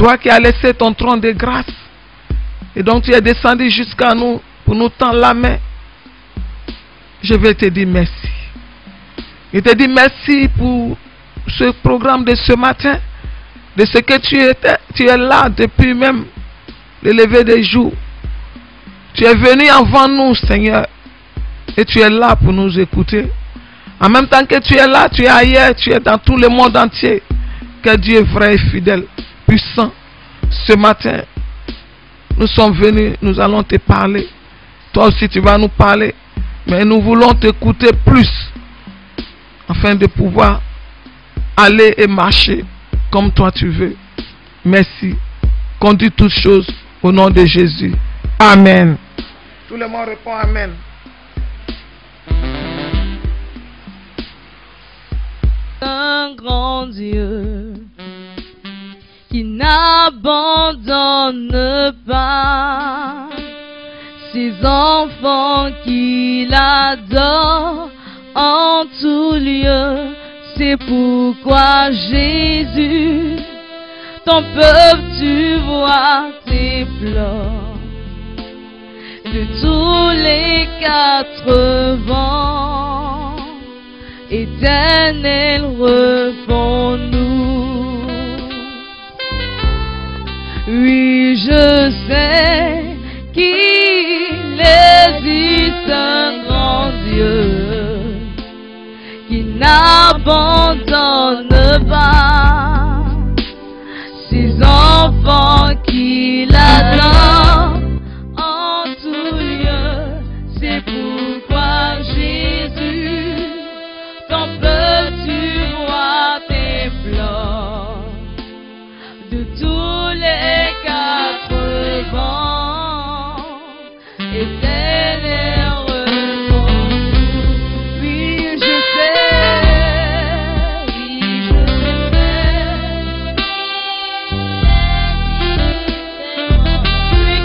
Toi qui as laissé ton trône de grâce, et donc tu es descendu jusqu'à nous pour nous tendre la main, je vais te dire merci. Je te dis merci pour ce programme de ce matin, de ce que tu es là depuis même le lever des jours. Tu es venu avant nous, Seigneur, et tu es là pour nous écouter. En même temps que tu es là, tu es ailleurs, tu es dans tout le monde entier. Que Dieu est vrai et fidèle, puissant. Ce matin, nous sommes venus, nous allons te parler. Toi aussi tu vas nous parler, mais nous voulons t'écouter plus, afin de pouvoir aller et marcher comme toi tu veux. Merci. Conduis toutes choses au nom de Jésus. Amen. Tout le monde répond Amen. Un grand Dieu qui n'abandonne pas ses enfants qu'il adore en tout lieu. C'est pourquoi Jésus, ton peuple, tu vois, déplore de tous les 4 vents. Éternel, réponds-nous. Oui, je sais qu'il existe un grand Dieu qui n'abandonne pas ses enfants qu'il adore en tout lieu. C'est pourquoi Jésus, ton peuple, tu vois, t'implore de tous les 4 vents. Éternel, réponds-nous. Oui, je sais, oui, je sais. Oui,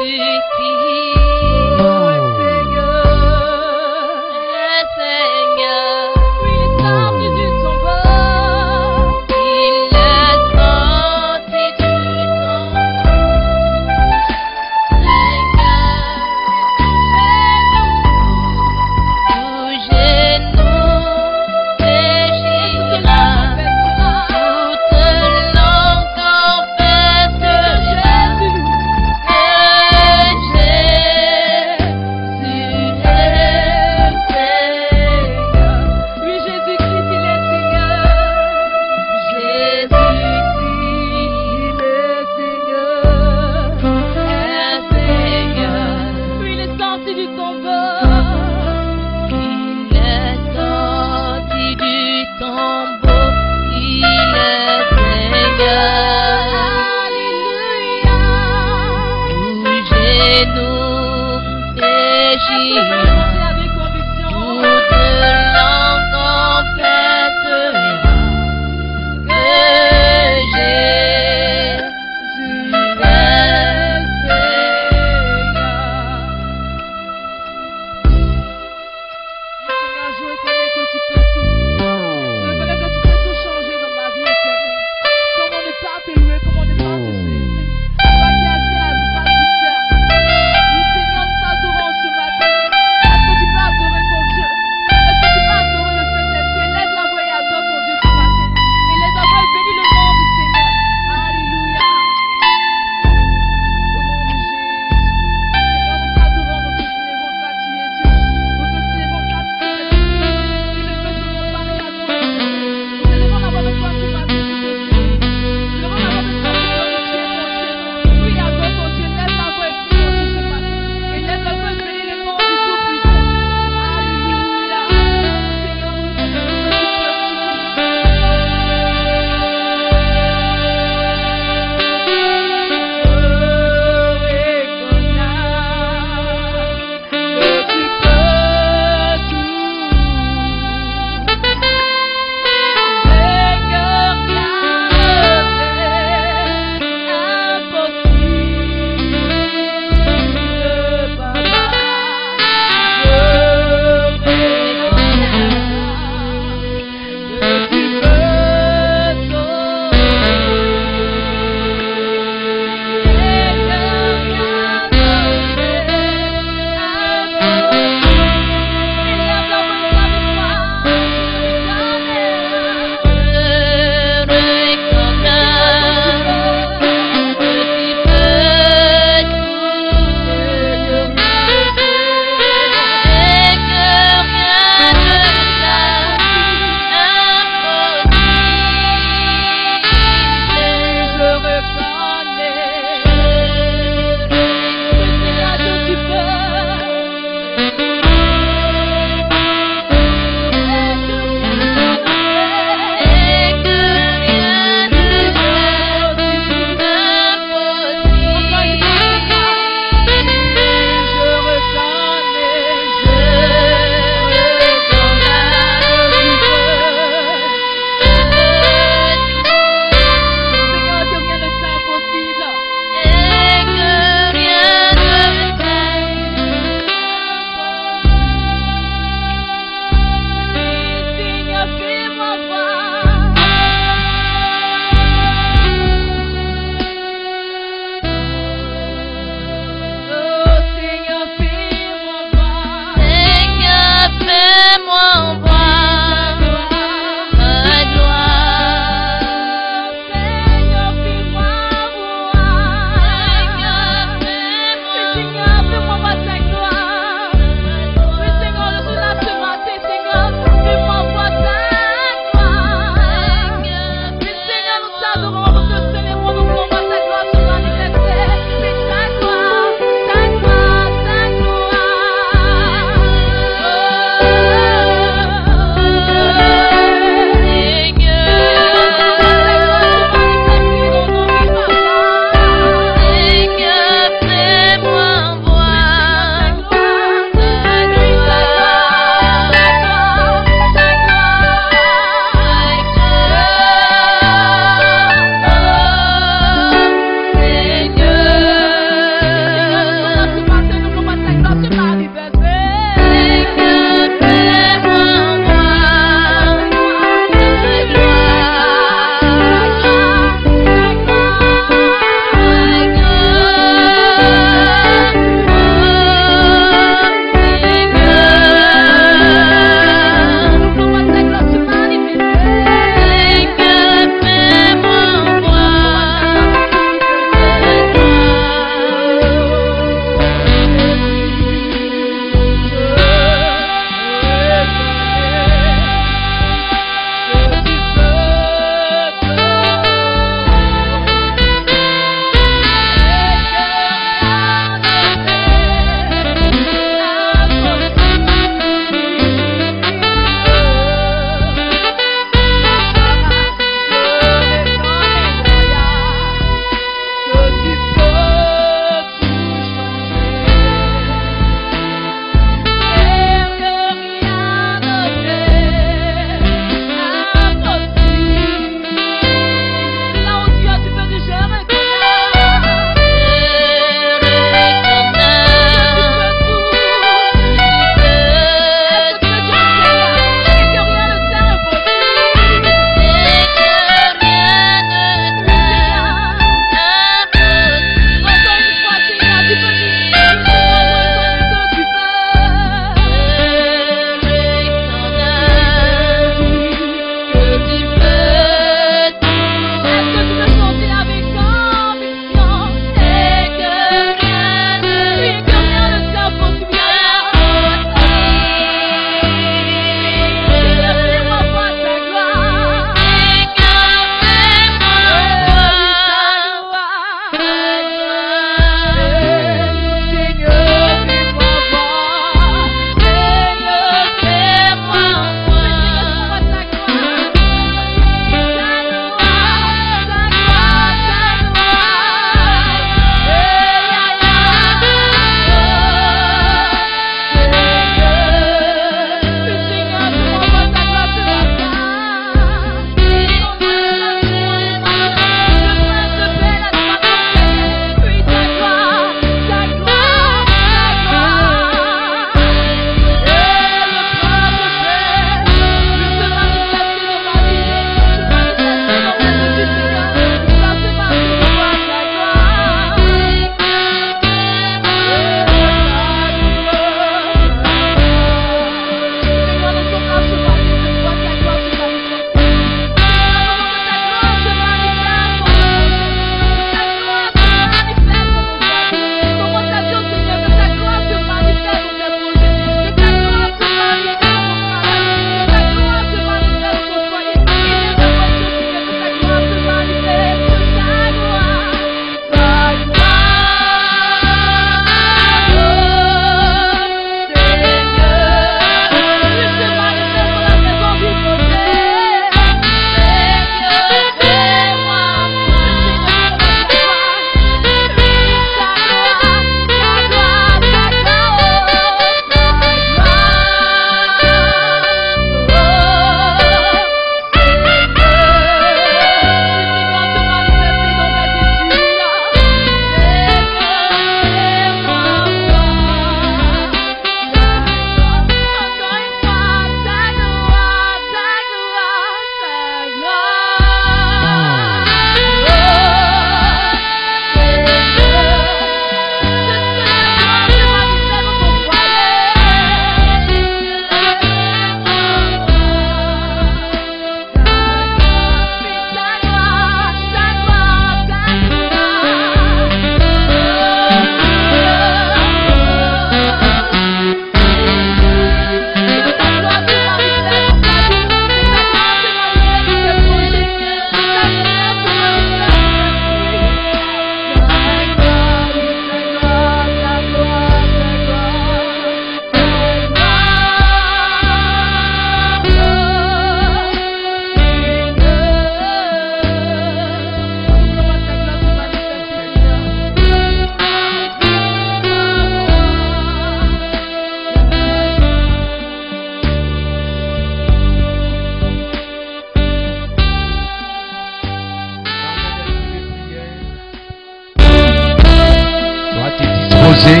disposer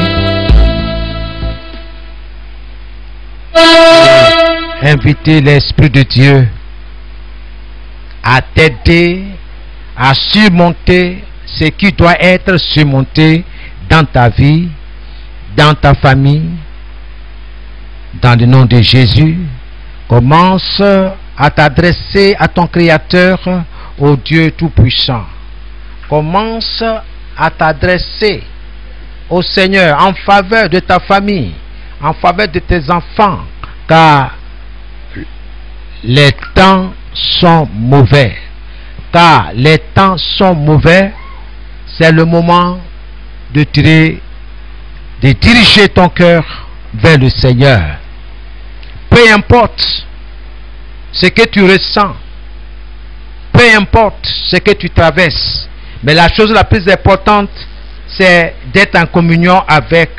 et inviter l'Esprit de Dieu à t'aider à surmonter ce qui doit être surmonté dans ta vie, dans ta famille. Dans le nom de Jésus, commence à t'adresser à ton Créateur, au Dieu Tout-Puissant. Commence à t'adresser au Seigneur en faveur de ta famille, en faveur de tes enfants, car les temps sont mauvais. Car les temps sont mauvais, c'est le moment de diriger ton cœur vers le Seigneur. Peu importe ce que tu ressens, peu importe ce que tu traverses, mais la chose la plus importante, c'est d'être en communion avec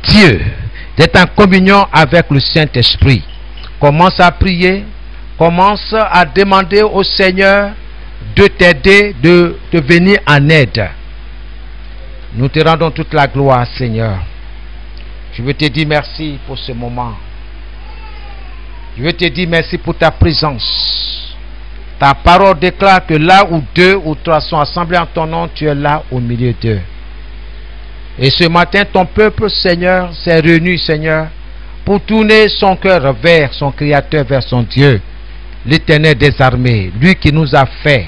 Dieu, d'être en communion avec le Saint-Esprit. Commence à prier, commence à demander au Seigneur de t'aider, de te venir en aide. Nous te rendons toute la gloire, Seigneur. Je veux te dire merci pour ce moment. Je veux te dire merci pour ta présence. Ta parole déclare que là où 2 ou 3 sont assemblés en ton nom, tu es là au milieu d'eux. Et ce matin, ton peuple, Seigneur, s'est réuni, Seigneur, pour tourner son cœur vers son Créateur, vers son Dieu, l'Éternel des armées, lui qui nous a fait.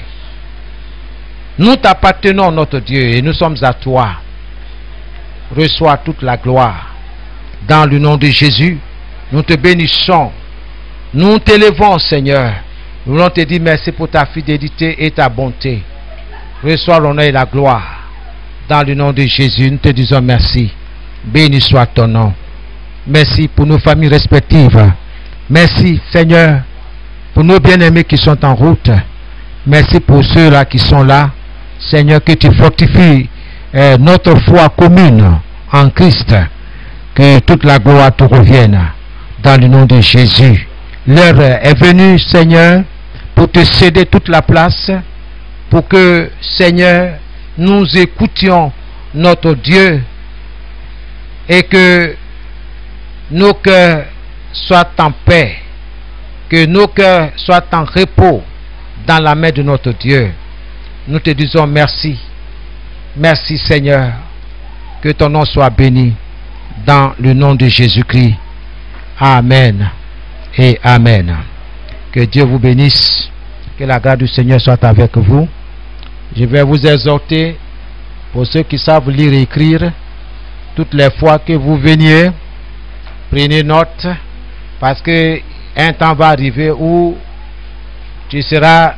Nous t'appartenons, notre Dieu, et nous sommes à toi. Reçois toute la gloire. Dans le nom de Jésus, nous te bénissons. Nous t'élevons, Seigneur. Nous voulons te dire merci pour ta fidélité et ta bonté. Reçois l'honneur et la gloire. Dans le nom de Jésus, nous te disons merci. Béni soit ton nom. Merci pour nos familles respectives. Merci, Seigneur, pour nos bien-aimés qui sont en route. Merci pour ceux-là qui sont là. Seigneur, que tu fortifies notre foi commune en Christ. Que toute la gloire te revienne. Dans le nom de Jésus. L'heure est venue, Seigneur, pour te céder toute la place, pour que, Seigneur, nous écoutions notre Dieu et que nos cœurs soient en paix, que nos cœurs soient en repos dans la main de notre Dieu. Nous te disons merci. Merci, Seigneur. Que ton nom soit béni dans le nom de Jésus-Christ. Amen. Et amen. Que Dieu vous bénisse. Que la grâce du Seigneur soit avec vous. Je vais vous exhorter, pour ceux qui savent lire et écrire, toutes les fois que vous veniez, prenez note, parce que un temps va arriver où tu seras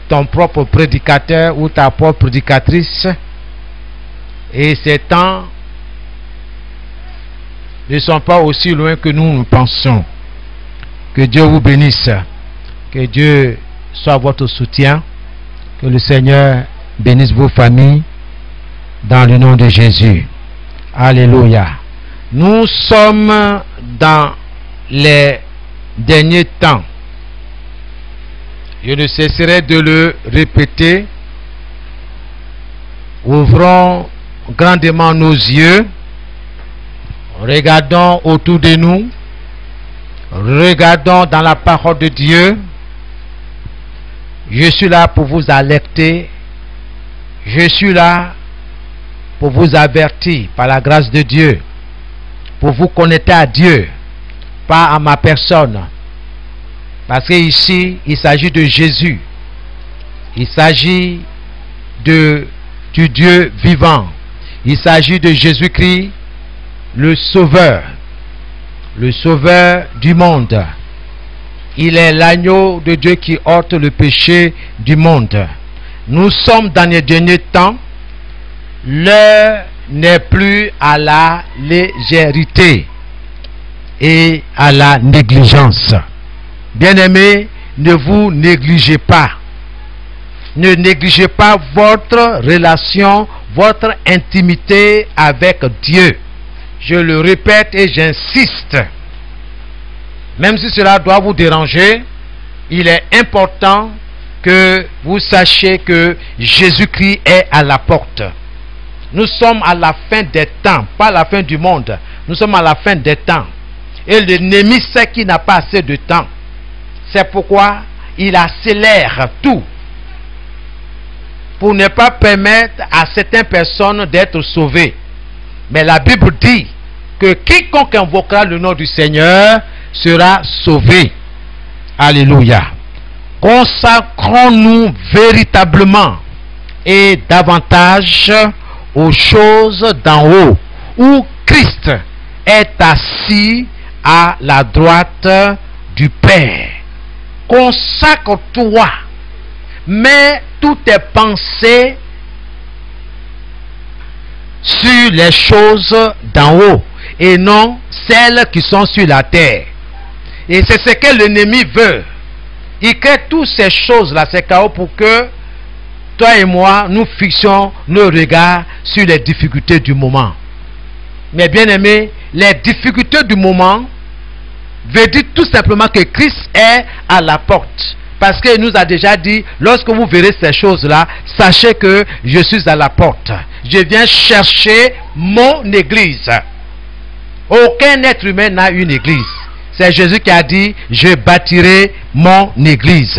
ton propre prédicateur ou ta propre prédicatrice, et ces temps ne sont pas aussi loin que nous pensons. Que Dieu vous bénisse. Que Dieu soit votre soutien. Que le Seigneur bénisse vos familles. Dans le nom de Jésus. Alléluia. Nous sommes dans les derniers temps. Je ne cesserai de le répéter. Ouvrons grandement nos yeux. Regardons autour de nous. Regardons dans la parole de Dieu. Je suis là pour vous alerter. Je suis là pour vous avertir par la grâce de Dieu. Pour vous connecter à Dieu. Pas à ma personne. Parce que ici, il s'agit de Jésus. Il s'agit du Dieu vivant. Il s'agit de Jésus-Christ, le Sauveur. Le Sauveur du monde. Il est l'agneau de Dieu qui ôte le péché du monde. Nous sommes dans les derniers temps. L'heure n'est plus à la légèreté et à la négligence. Bien-aimés, ne vous négligez pas. Ne négligez pas votre relation, votre intimité avec Dieu. Je le répète et j'insiste. Même si cela doit vous déranger, il est important que vous sachiez que Jésus-Christ est à la porte. Nous sommes à la fin des temps, pas la fin du monde. Nous sommes à la fin des temps. Et l'ennemi sait qu'il n'a pas assez de temps. C'est pourquoi il accélère tout pour ne pas permettre à certaines personnes d'être sauvées. Mais la Bible dit que quiconque invoquera le nom du Seigneur sera sauvé. Alléluia. Consacrons-nous véritablement et davantage aux choses d'en haut, où Christ est assis à la droite du Père. Consacre-toi, mets toutes tes pensées sur les choses d'en haut et non celles qui sont sur la terre. Et c'est ce que l'ennemi veut. Il crée toutes ces choses-là, ces chaos, pour que toi et moi, nous fixons nos regards sur les difficultés du moment. Mais bien aimé, les difficultés du moment veut dire tout simplement que Christ est à la porte. Parce qu'il nous a déjà dit, lorsque vous verrez ces choses-là, sachez que je suis à la porte. Je viens chercher mon église. Aucun être humain n'a une église. C'est Jésus qui a dit, je bâtirai mon église.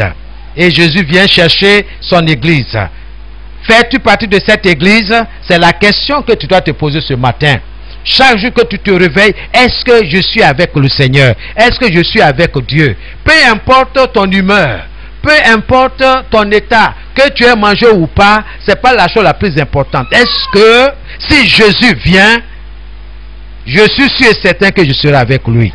Et Jésus vient chercher son église. Fais-tu partie de cette église? C'est la question que tu dois te poser ce matin. Chaque jour que tu te réveilles, est-ce que je suis avec le Seigneur? Est-ce que je suis avec Dieu? Peu importe ton humeur, peu importe ton état, que tu aies mangé ou pas, c'est pas la chose la plus importante. Est-ce que si Jésus vient, je suis sûr et certain que je serai avec lui?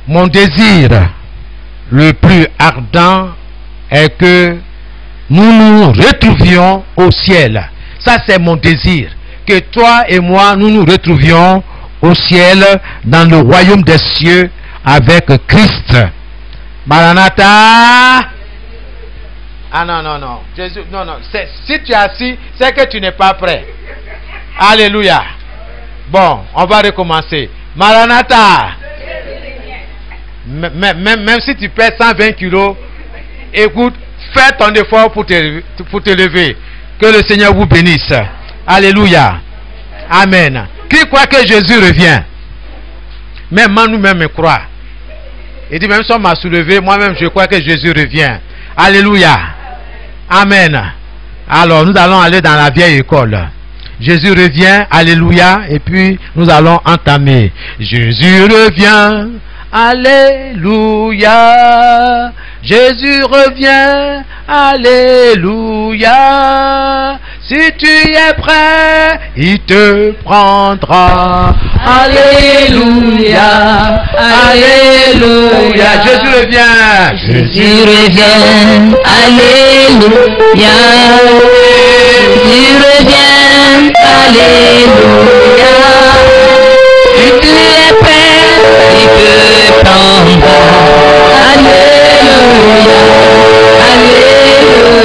Mon désir le plus ardent est que nous nous retrouvions au ciel. Ça, c'est mon désir. Que toi et moi, nous nous retrouvions au ciel, dans le royaume des cieux, avec Christ. Maranatha. Ah non, non, non. Jésus, non, non. Si tu es assis, c'est que tu n'es pas prêt. Alléluia. Bon, on va recommencer. Maranatha. Même si tu pèses 120 kilos, écoute, fais ton effort pour te lever. Que le Seigneur vous bénisse. Alléluia. Amen. Qui croit que Jésus revient? Même moi, nous-mêmes, me croit. Il dit, même si on m'a soulevé, moi-même, je crois que Jésus revient. Alléluia. Amen. Alors, nous allons aller dans la vieille école. Jésus revient. Alléluia. Et puis, nous allons entamer. Jésus revient. Alléluia. Jésus revient. Alléluia. Si tu es prêt, il te prendra. Alléluia. Alléluia. Jésus revient. Jésus revient. Alléluia. Jésus revient. Alléluia. Si tu es prêt, il te prendra. Alléluia. Alléluia.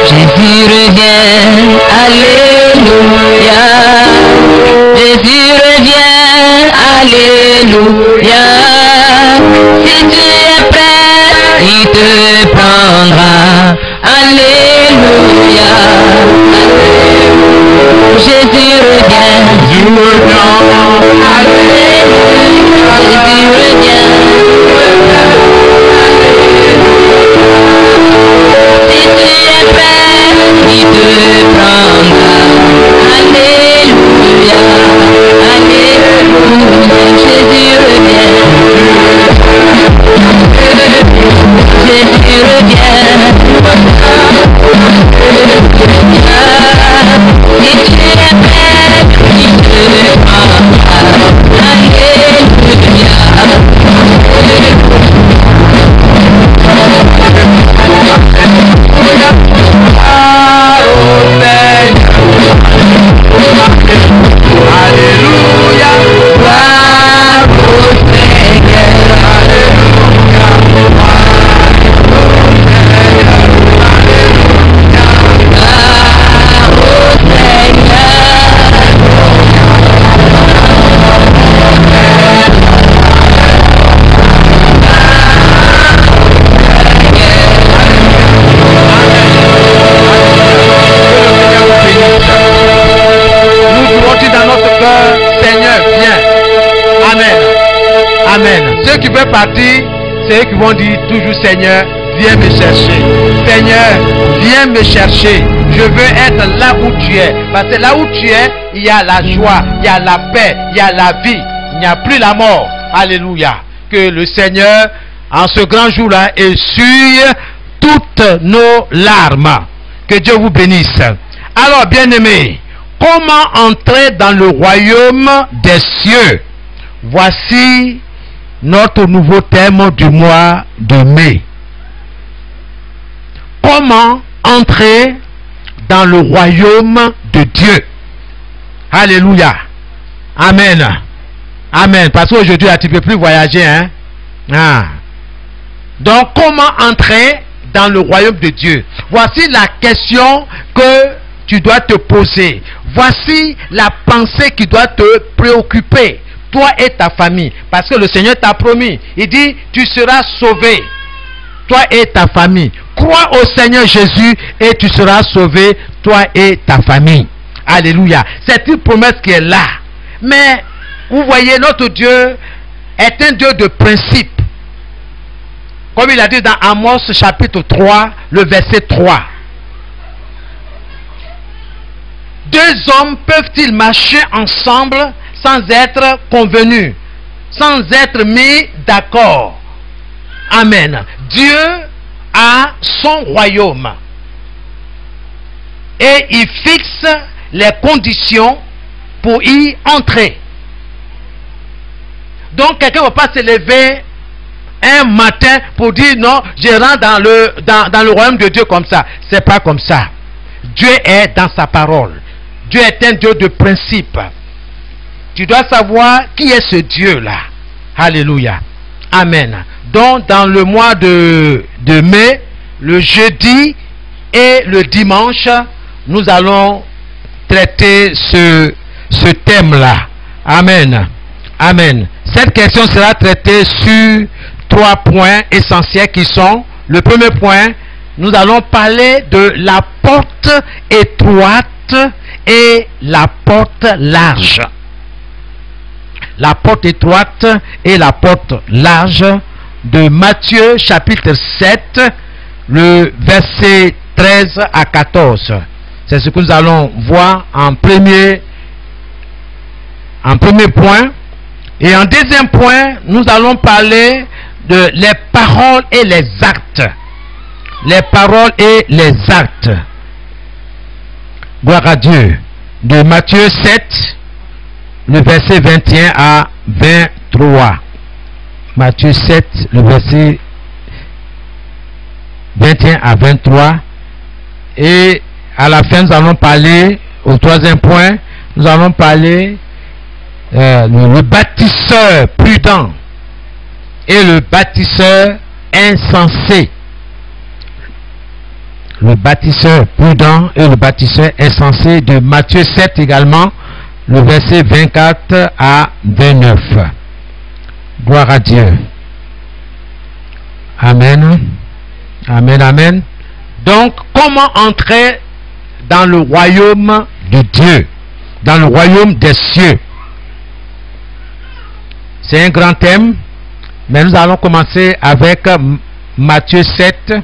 Jésus revient. Alléluia. Jésus revient. Alléluia. Si tu es prêt, il te prendra. Alléluia. Jésus revient. Jésus revient. Alléluia. Jésus revient. Si tu es prêt, il te qui veulent partir, c'est eux qui vont dire toujours Seigneur, viens me chercher. Seigneur, viens me chercher. Je veux être là où tu es. Parce que là où tu es, il y a la joie, il y a la paix, il y a la vie. Il n'y a plus la mort. Alléluia. Que le Seigneur, en ce grand jour-là, essuie toutes nos larmes. Que Dieu vous bénisse. Alors, bien-aimés, comment entrer dans le royaume des cieux? Voici notre nouveau thème du mois de mai. Comment entrer dans le royaume de Dieu? Alléluia. Amen. Amen. Parce qu'aujourd'hui, tu ne peux plus voyager. Hein? Ah. Donc, comment entrer dans le royaume de Dieu? Voici la question que tu dois te poser. Voici la pensée qui doit te préoccuper, toi et ta famille. Parce que le Seigneur t'a promis. Il dit, tu seras sauvé, toi et ta famille. Crois au Seigneur Jésus et tu seras sauvé, toi et ta famille. Alléluia. C'est une promesse qui est là. Mais, vous voyez, notre Dieu est un Dieu de principe. Comme il a dit dans Amos chapitre 3, le verset 3. Deux hommes peuvent-ils marcher ensemble sans être convenus, sans être mis d'accord? Amen. Dieu a son royaume et il fixe les conditions pour y entrer. Donc quelqu'un ne va pas se lever un matin pour dire non, je rentre dans le royaume de Dieu comme ça. C'est pas comme ça. Dieu est dans sa parole. Dieu est un Dieu de principe. Tu dois savoir qui est ce Dieu-là. Alléluia. Amen. Donc, dans le mois de mai, le jeudi et le dimanche, nous allons traiter ce thème-là. Amen. Amen. Cette question sera traitée sur 3 points essentiels qui sont: le premier point, nous allons parler de la porte étroite et la porte large. La porte étroite et la porte large de Matthieu chapitre 7, le verset 13 à 14. C'est ce que nous allons voir en premier point. Et en deuxième point, nous allons parler de les paroles et les actes. Les paroles et les actes. Gloire à Dieu. De Matthieu 7, le verset 21 à 23. Matthieu 7, le verset 21 à 23. Et à la fin, nous allons parler, au troisième point, nous allons parler le bâtisseur prudent et le bâtisseur insensé. Le bâtisseur prudent et le bâtisseur insensé de Matthieu 7 également, le verset 24 à 29. Gloire à Dieu. Amen. Amen, amen. Donc, comment entrer dans le royaume de Dieu, dans le royaume des cieux? C'est un grand thème, mais nous allons commencer avec Matthieu 7.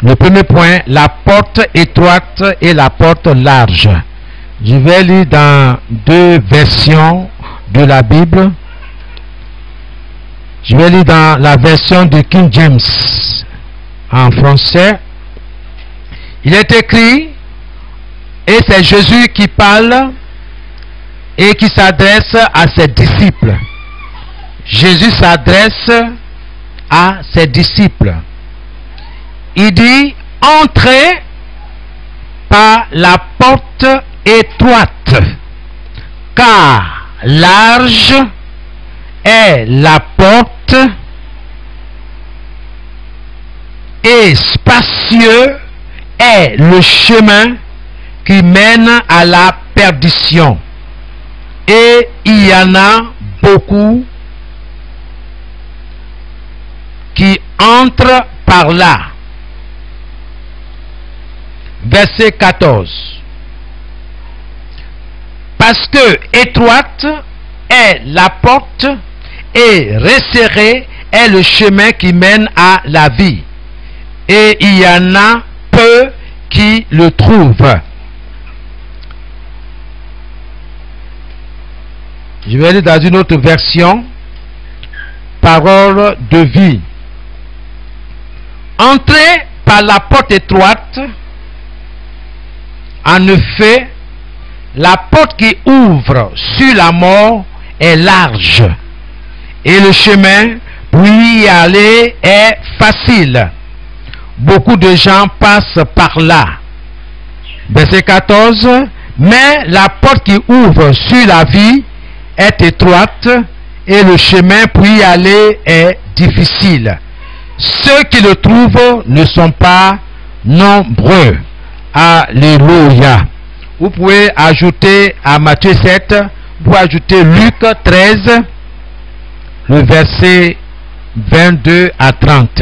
Le premier point, la porte étroite et la porte large. Je vais lire dans 2 versions de la Bible. Je vais lire dans la version de King James en français. Il est écrit, et c'est Jésus qui parle et qui s'adresse à ses disciples. Jésus s'adresse à ses disciples. Il dit, entrez par la porte étroite, car large est la porte et spacieux est le chemin qui mène à la perdition. Et il y en a beaucoup qui entrent par là. Verset 14. Parce que étroite est la porte et resserré est le chemin qui mène à la vie, et il y en a peu qui le trouvent. Je vais aller dans une autre version. Parole de vie. Entrez par la porte étroite. En effet, la porte qui ouvre sur la mort est large, et le chemin pour y aller est facile. Beaucoup de gens passent par là. Verset 14. Mais la porte qui ouvre sur la vie est étroite, et le chemin pour y aller est difficile. Ceux qui le trouvent ne sont pas nombreux. Alléluia. Vous pouvez ajouter à Matthieu 7, vous pouvez ajouter Luc 13, le verset 22 à 30.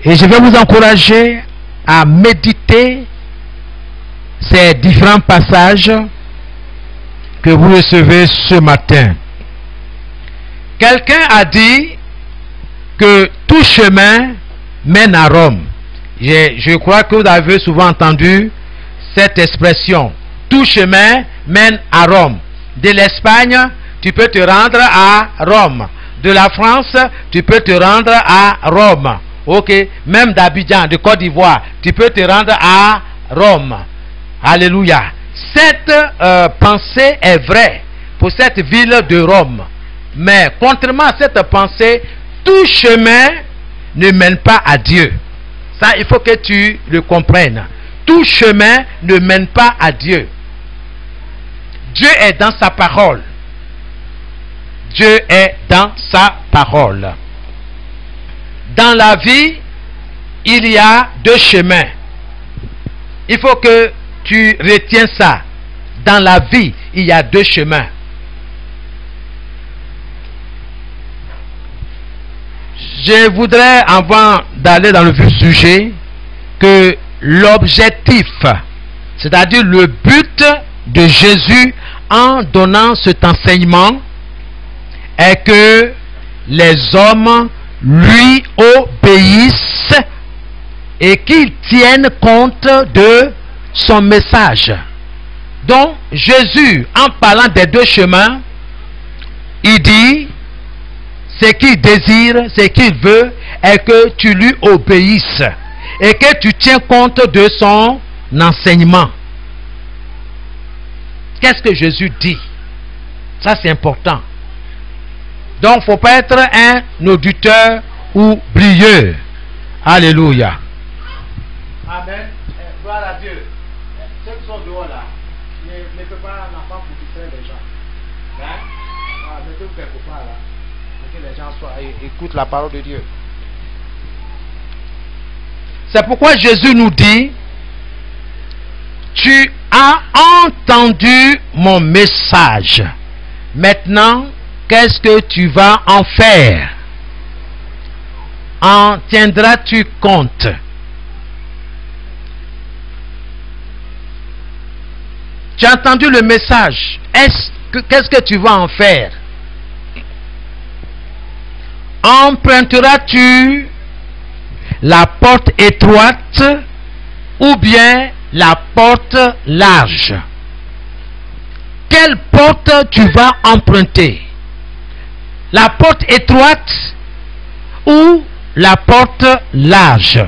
Et je vais vous encourager à méditer ces différents passages que vous recevez ce matin. Quelqu'un a dit que tout chemin mène à Rome. Je crois que vous avez souvent entendu cette expression. Tout chemin mène à Rome. De l'Espagne, tu peux te rendre à Rome. De la France, tu peux te rendre à Rome. Ok, même d'Abidjan, de Côte d'Ivoire, tu peux te rendre à Rome. Alléluia. Cette pensée est vraie pour cette ville de Rome. Mais contrairement à cette pensée, tout chemin ne mène pas à Dieu. Ça, il faut que tu le comprennes. Tout chemin ne mène pas à Dieu. Dieu est dans sa parole. Dieu est dans sa parole. Dans la vie, il y a deux chemins. Il faut que tu retiens ça. Dans la vie, il y a deux chemins. Je voudrais, avant d'aller dans le vif du sujet, que l'objectif, c'est-à-dire le but de Jésus en donnant cet enseignement, est que les hommes lui obéissent et qu'ils tiennent compte de son message. Donc, Jésus, en parlant des deux chemins, il dit, ce qu'il désire, ce qu'il veut, est que tu lui obéisses et que tu tiens compte de son enseignement. Qu'est-ce que Jésus dit? Ça, c'est important. Donc, il ne faut pas être un auditeur oublieux. Alléluia. Amen. Gloire à Dieu. Ceux qui sont dehors là, ne faites pas l'enfant pour distraire les gens. Hein? Mettez-vous quelque part là. Pour que les gens écoutent la parole de Dieu. C'est pourquoi Jésus nous dit, tu as entendu mon message. Maintenant, qu'est-ce que tu vas en faire? En tiendras-tu compte? Tu as entendu le message. Qu'est-ce que tu vas en faire? Emprunteras-tu la porte étroite ou bien la porte large? Quelle porte tu vas emprunter? La porte étroite ou la porte large?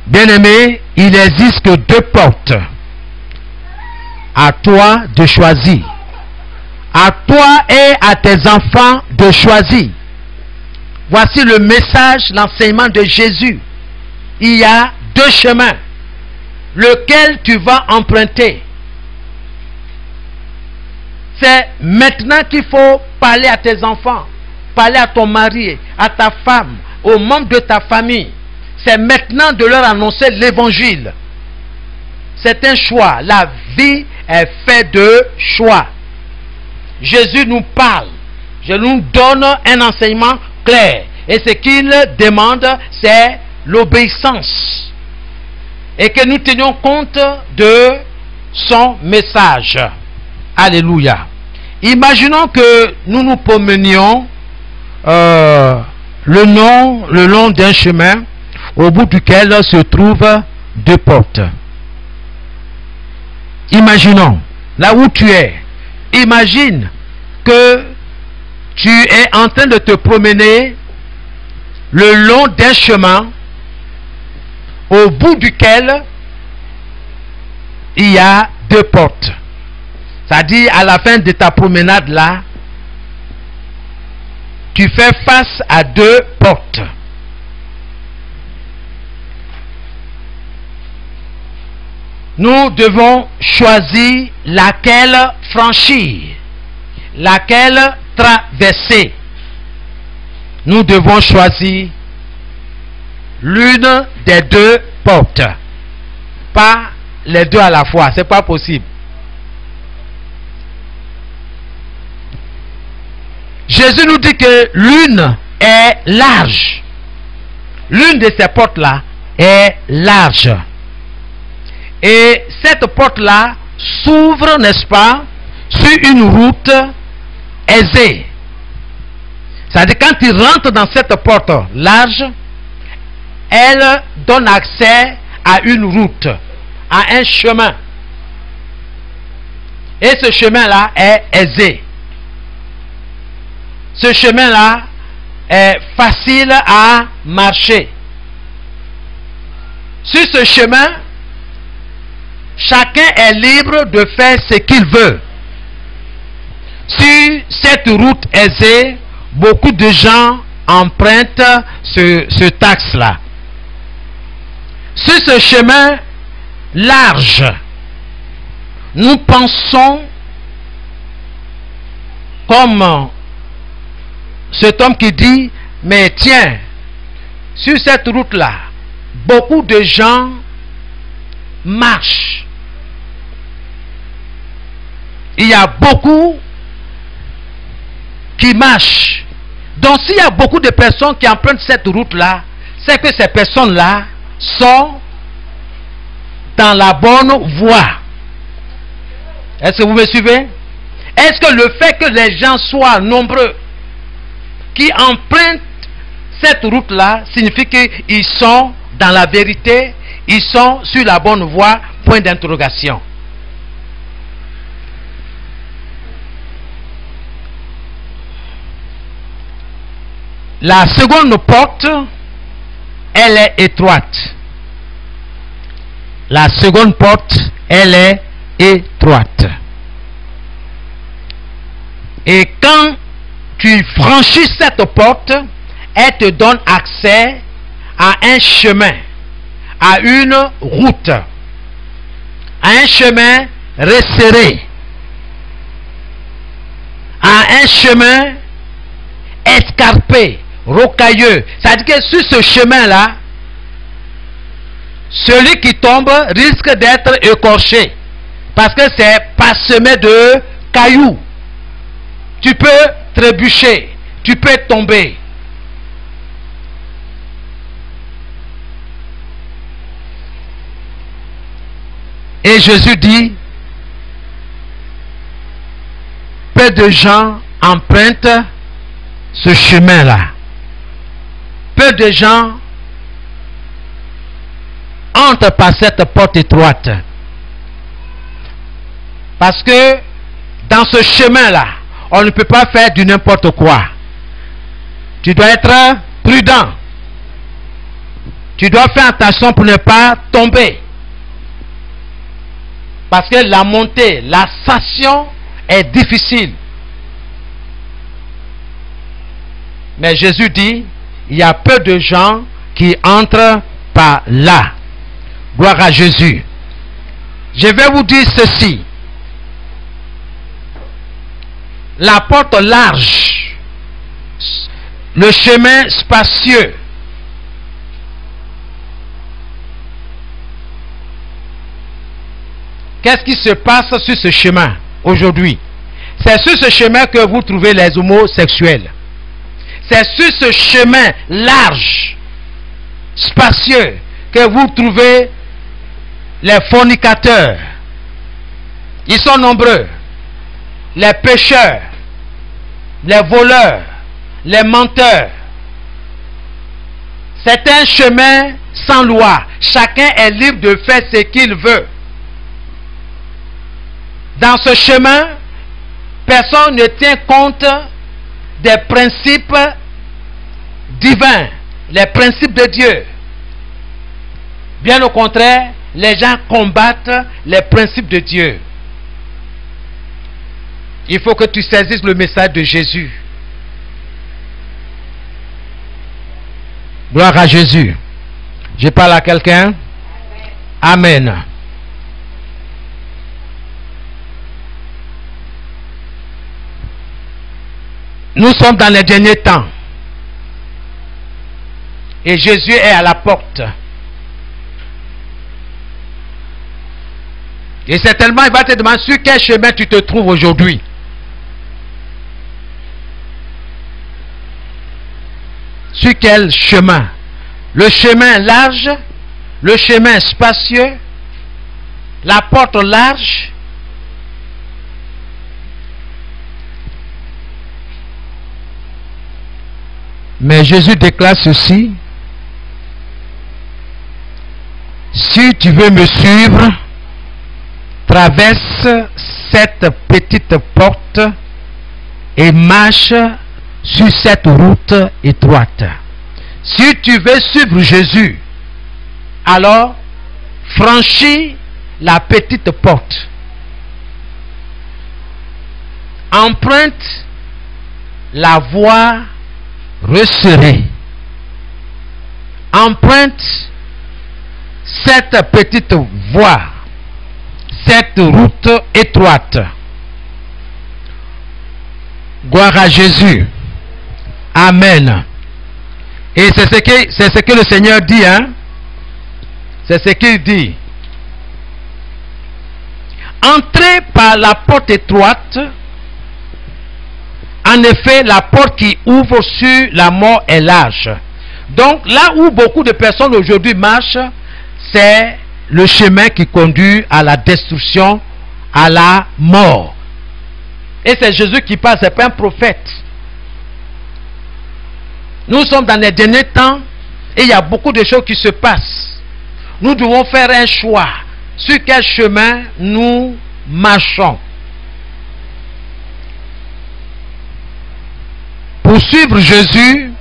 Bien-aimé, il n'existe que deux portes. À toi de choisir. À toi et à tes enfants de choisir. Voici le message, l'enseignement de Jésus. Il y a deux chemins. Lequel tu vas emprunter? C'est maintenant qu'il faut parler à tes enfants, parler à ton mari, à ta femme, aux membres de ta famille. C'est maintenant de leur annoncer l'évangile. C'est un choix. La vie est faite de choix. Jésus nous parle. Je nous donne un enseignement clair. Et ce qu'il demande, c'est l'obéissance. Et que nous tenions compte de son message. Alléluia. Imaginons que nous nous promenions le long d'un chemin au bout duquel se trouvent 2 portes. Imaginons, là où tu es, imagine que tu es en train de te promener le long d'un chemin au bout duquel il y a 2 portes. C'est-à-dire, à la fin de ta promenade là, tu fais face à 2 portes. Nous devons choisir laquelle franchir, laquelle traverser. Nous devons choisir l'une des 2 portes. Pas les 2 à la fois, c'est pas possible. Jésus nous dit que l'une est large. L'une de ces portes-là est large. Et cette porte-là s'ouvre, n'est-ce pas, sur une route aisée. C'est-à-dire, quand il rentre dans cette porte large, elle donne accès à une route, à un chemin. Et ce chemin-là est aisé. Ce chemin-là est facile à marcher. Sur ce chemin, chacun est libre de faire ce qu'il veut. Sur cette route aisée, beaucoup de gens empruntent ce taxe-là. Sur ce chemin large, nous pensons comme cet homme qui dit, mais tiens, sur cette route-là, beaucoup de gens marchent. Il y a beaucoup qui marchent. Donc s'il y a beaucoup de personnes qui empruntent cette route-là, c'est que ces personnes-là sont dans la bonne voie. Est-ce que vous me suivez? Est-ce que le fait que les gens soient nombreux qui empruntent cette route-là signifie qu'ils sont dans la vérité, ils sont sur la bonne voie? Point d'interrogation. La seconde porte, elle est étroite. La seconde porte, elle est étroite. Et quand tu franchis cette porte, elle te donne accès à un chemin, à une route, à un chemin resserré, à un chemin escarpé, rocailleux. C'est-à-dire que sur ce chemin-là, celui qui tombe risque d'être écorché, parce que c'est parsemé de cailloux. Tu peux trébucher, tu peux tomber. Et Jésus dit, peu de gens empruntent ce chemin-là. Peu de gens entrent par cette porte étroite. Parce que dans ce chemin-là, on ne peut pas faire du n'importe quoi. Tu dois être prudent. Tu dois faire attention pour ne pas tomber. Parce que la montée, l'ascension est difficile. Mais Jésus dit, il y a peu de gens qui entrent par là. Gloire à Jésus. Je vais vous dire ceci. La porte large, le chemin spacieux, qu'est-ce qui se passe sur ce chemin aujourd'hui? C'est sur ce chemin que vous trouvez les homosexuels. C'est sur ce chemin large, spacieux, que vous trouvez les fornicateurs. Ils sont nombreux. les pécheurs, les voleurs, les menteurs. C'est un chemin sans loi. Chacun est libre de faire ce qu'il veut. Dans ce chemin, personne ne tient compte des principes divins, les principes de Dieu. Bien au contraire, les gens combattent les principes de Dieu. Il faut que tu saisisses le message de Jésus. Gloire à Jésus. Je parle à quelqu'un? Amen. Nous sommes dans les derniers temps. Et Jésus est à la porte. Et certainement, il va te demander sur quel chemin tu te trouves aujourd'hui. Sur quel chemin? Le chemin large, le chemin spacieux, la porte large. Mais Jésus déclare ceci: si tu veux me suivre, traverse cette petite porte et marche sur cette route étroite. Si tu veux suivre Jésus, alors franchis la petite porte. Emprunte la voie resserrée. Emprunte cette petite voie, cette route étroite. Gloire à Jésus. Amen. Et c'est ce que le Seigneur dit, hein? C'est ce qu'il dit. Entrez par la porte étroite. En effet, la porte qui ouvre sur la mort est large. Donc, là où beaucoup de personnes aujourd'hui marchent, c'est le chemin qui conduit à la destruction, à la mort. Et c'est Jésus qui parle, c'est pas un prophète. Nous sommes dans les derniers temps et il y a beaucoup de choses qui se passent. Nous devons faire un choix sur quel chemin nous marchons. Pour suivre Jésus,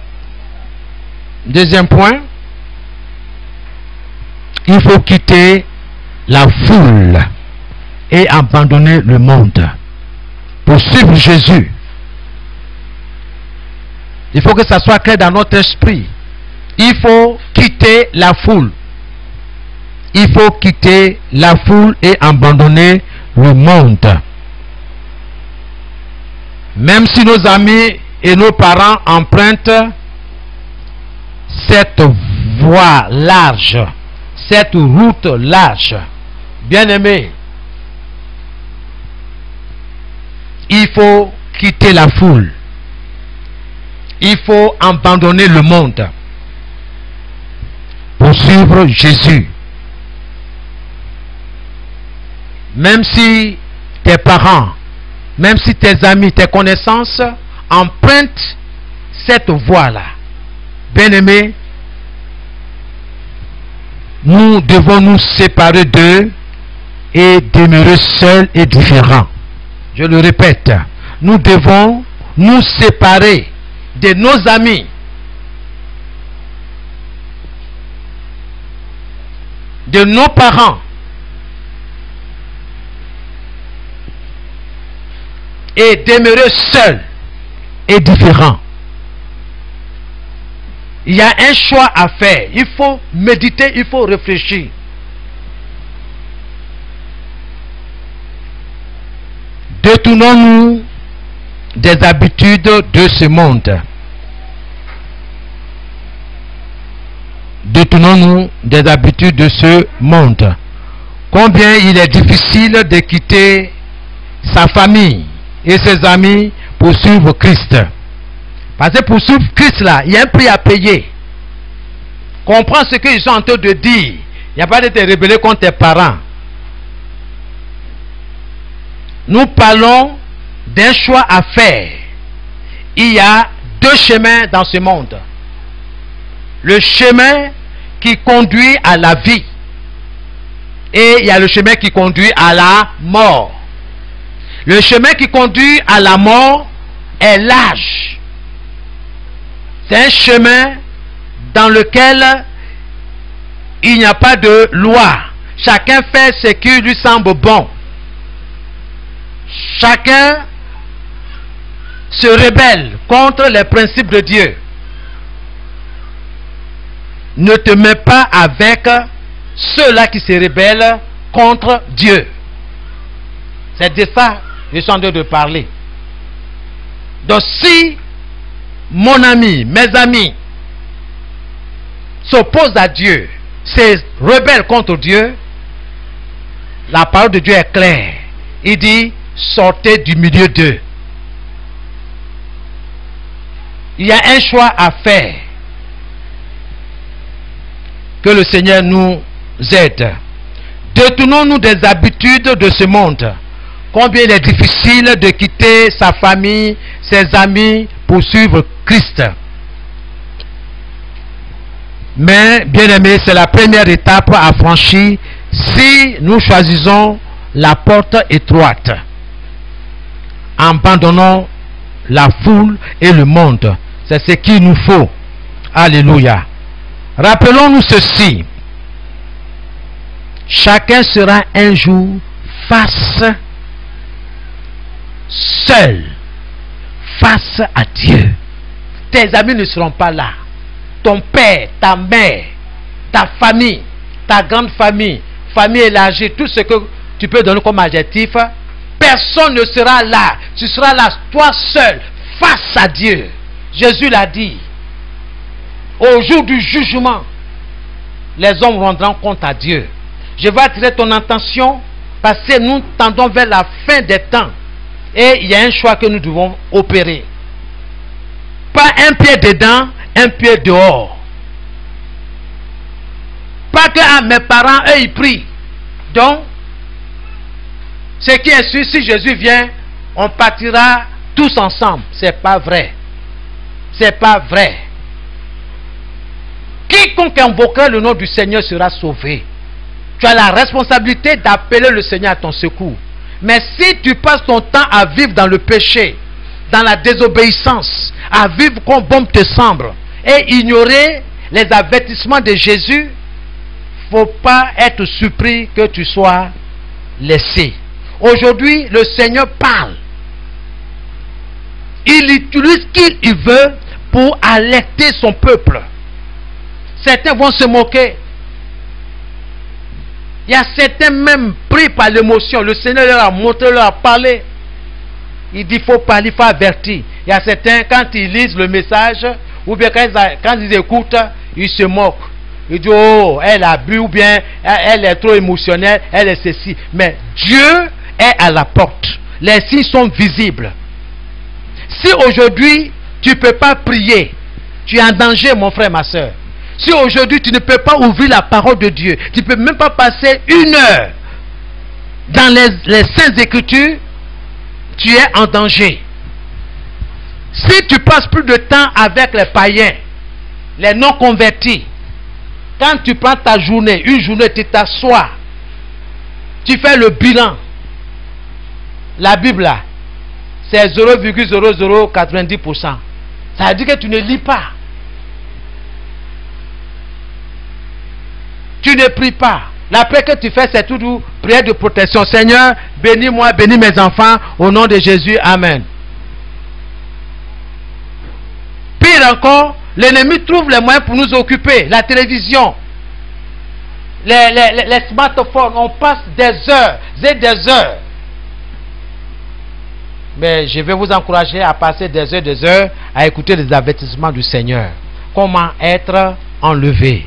deuxième point, il faut quitter la foule et abandonner le monde. Pour suivre Jésus, il faut que ça soit clair dans notre esprit. Il faut quitter la foule. Il faut quitter la foule et abandonner le monde. Même si nos amis et nos parents empruntent cette voie large, cette route large, bien-aimés, il faut quitter la foule. Il faut abandonner le monde pour suivre Jésus. Même si tes parents, même si tes amis, tes connaissances empruntent cette voie-là, bien-aimés, nous devons nous séparer d'eux et demeurer seuls et différents. Je le répète, nous devons nous séparer de nos amis, de nos parents et demeurer seuls et différents. Il y a un choix à faire. Il faut méditer, il faut réfléchir. Détournons-nous des habitudes de ce monde. Détournons-nous des habitudes de ce monde. Combien il est difficile de quitter sa famille et ses amis pour suivre Christ. Parce que pour suivre Christ là, il y a un prix à payer. Comprends ce qu'ils sont en train de dire. Il n'y a pas de te rebeller contre tes parents. Nous parlons d'un choix à faire. Il y a deux chemins dans ce monde. Le chemin qui conduit à la vie. Et il y a le chemin qui conduit à la mort. Le chemin qui conduit à la mort est l'âge. C'est un chemin dans lequel il n'y a pas de loi. Chacun fait ce qui lui semble bon. Chacun se rebelle contre les principes de Dieu. Ne te mets pas avec ceux-là qui se rebellent contre Dieu. C'est de ça que je suis en train de parler. Donc si mon ami, mes amis s'opposent à Dieu, se rebellent contre Dieu, la parole de Dieu est claire. Il dit, sortez du milieu d'eux. Il y a un choix à faire. Que le Seigneur nous aide. Détournons-nous des habitudes de ce monde. Combien il est difficile de quitter sa famille, ses amis pour suivre Christ. Mais, bien aimé, c'est la première étape à franchir si nous choisissons la porte étroite. Abandonnons la foule et le monde. C'est ce qu'il nous faut. Alléluia. Rappelons-nous ceci. Chacun sera un jour seul face à Dieu. Tes amis ne seront pas là. Ton père, ta mère, ta famille, ta grande famille, famille élargie, tout ce que tu peux donner comme adjectif, personne ne sera là. Tu seras là, toi seul, face à Dieu. Jésus l'a dit. Au jour du jugement, les hommes rendront compte à Dieu. Je vais attirer ton attention parce que nous tendons vers la fin des temps. Et il y a un choix que nous devons opérer. Pas un pied dedans, un pied dehors. Pas que mes parents, eux, ils prient. Donc, ce qui est sûr, si Jésus vient, on partira tous ensemble. C'est pas vrai. C'est pas vrai. Quiconque invoquera le nom du Seigneur sera sauvé. Tu as la responsabilité d'appeler le Seigneur à ton secours. Mais si tu passes ton temps à vivre dans le péché, dans la désobéissance, à vivre comme bon te semble, et ignorer les avertissements de Jésus, il ne faut pas être surpris que tu sois laissé. Aujourd'hui, le Seigneur parle. Il utilise qui il veut pour alerter son peuple. Certains vont se moquer. Il y a certains même pris par l'émotion. Le Seigneur leur a montré, leur a parlé. Il dit, il faut parler, il faut avertir. Il y a certains, quand ils lisent le message, ou bien quand ils écoutent, ils se moquent. Ils disent, oh, elle a bu, ou bien elle est trop émotionnelle, elle est ceci. Mais Dieu est à la porte. Les signes sont visibles. Si aujourd'hui, tu ne peux pas prier, tu es en danger, mon frère, ma soeur. Si aujourd'hui tu ne peux pas ouvrir la parole de Dieu, tu ne peux même pas passer 1 heure dans les Saintes Écritures, tu es en danger. Si tu passes plus de temps avec les païens, les non convertis, quand tu prends ta journée, une journée, tu t'assois, tu fais le bilan. La Bible là, c'est 0,0090%. Ça veut dire que tu ne lis pas. Tu ne pries pas. La prière que tu fais, c'est tout prière de protection. Seigneur, bénis-moi, bénis mes enfants, au nom de Jésus. Amen. Pire encore, l'ennemi trouve les moyens pour nous occuper. La télévision, les smartphones, on passe des heures et des heures. Mais je vais vous encourager à passer des heures à écouter les avertissements du Seigneur. Comment être enlevé.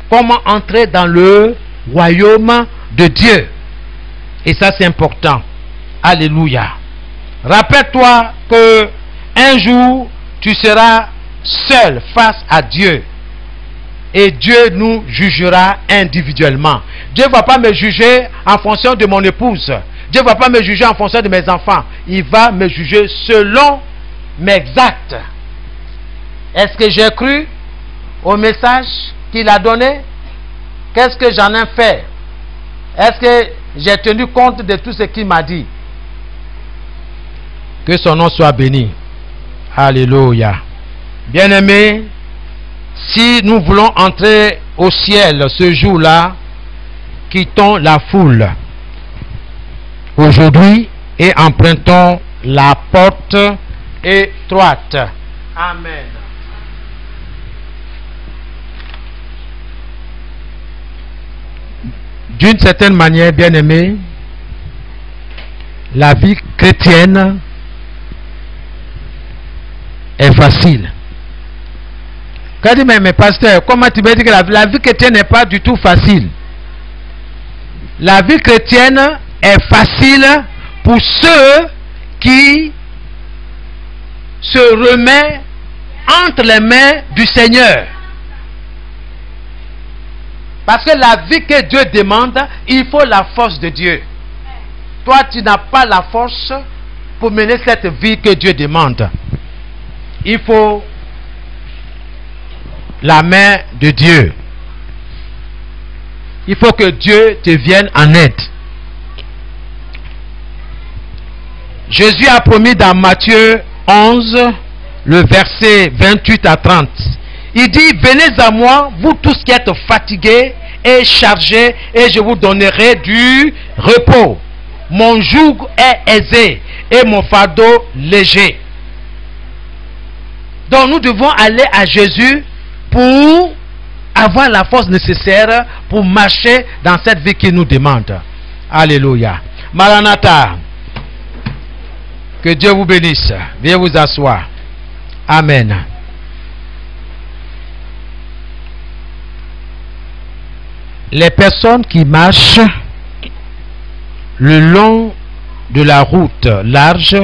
Comment entrer dans le royaume de Dieu. Et ça c'est important. Alléluia. Rappelle-toi que un jour tu seras seul face à Dieu. Et Dieu nous jugera individuellement. Dieu ne va pas me juger en fonction de mon épouse. Dieu ne va pas me juger en fonction de mes enfants. Il va me juger selon mes actes. Est-ce que j'ai cru au message qu'il a donné? Qu'est-ce que j'en ai fait? Est-ce que j'ai tenu compte de tout ce qu'il m'a dit? Que son nom soit béni. Alléluia. Bien-aimés, si nous voulons entrer au ciel ce jour-là, quittons la foule aujourd'hui et empruntons la porte étroite. Amen. D'une certaine manière, bien-aimés, la vie chrétienne est facile. Quand tu dis, mais pasteur, comment tu me dis que la vie chrétienne n'est pas du tout facile? La vie chrétienne est facile pour ceux qui se remettent entre les mains du Seigneur. Parce que la vie que Dieu demande, il faut la force de Dieu. Toi, tu n'as pas la force pour mener cette vie que Dieu demande. Il faut la main de Dieu. Il faut que Dieu te vienne en aide. Jésus a promis dans Matthieu 11, le verset 28 à 30. Il dit, venez à moi, vous tous qui êtes fatigués et chargés, et je vous donnerai du repos. Mon joug est aisé et mon fardeau léger. Donc nous devons aller à Jésus pour avoir la force nécessaire pour marcher dans cette vie qu'il nous demande. Alléluia. Maranatha. Que Dieu vous bénisse. Veuillez vous asseoir. Amen. Les personnes qui marchent le long de la route large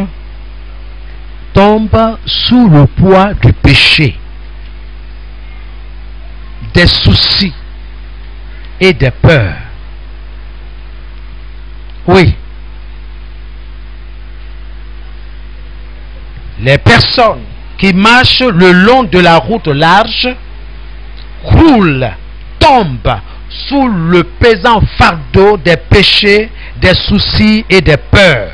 tombent sous le poids du péché, des soucis et des peurs. Oui. Les personnes qui marchent le long de la route large roulent, tombent sous le pesant fardeau des péchés, des soucis et des peurs.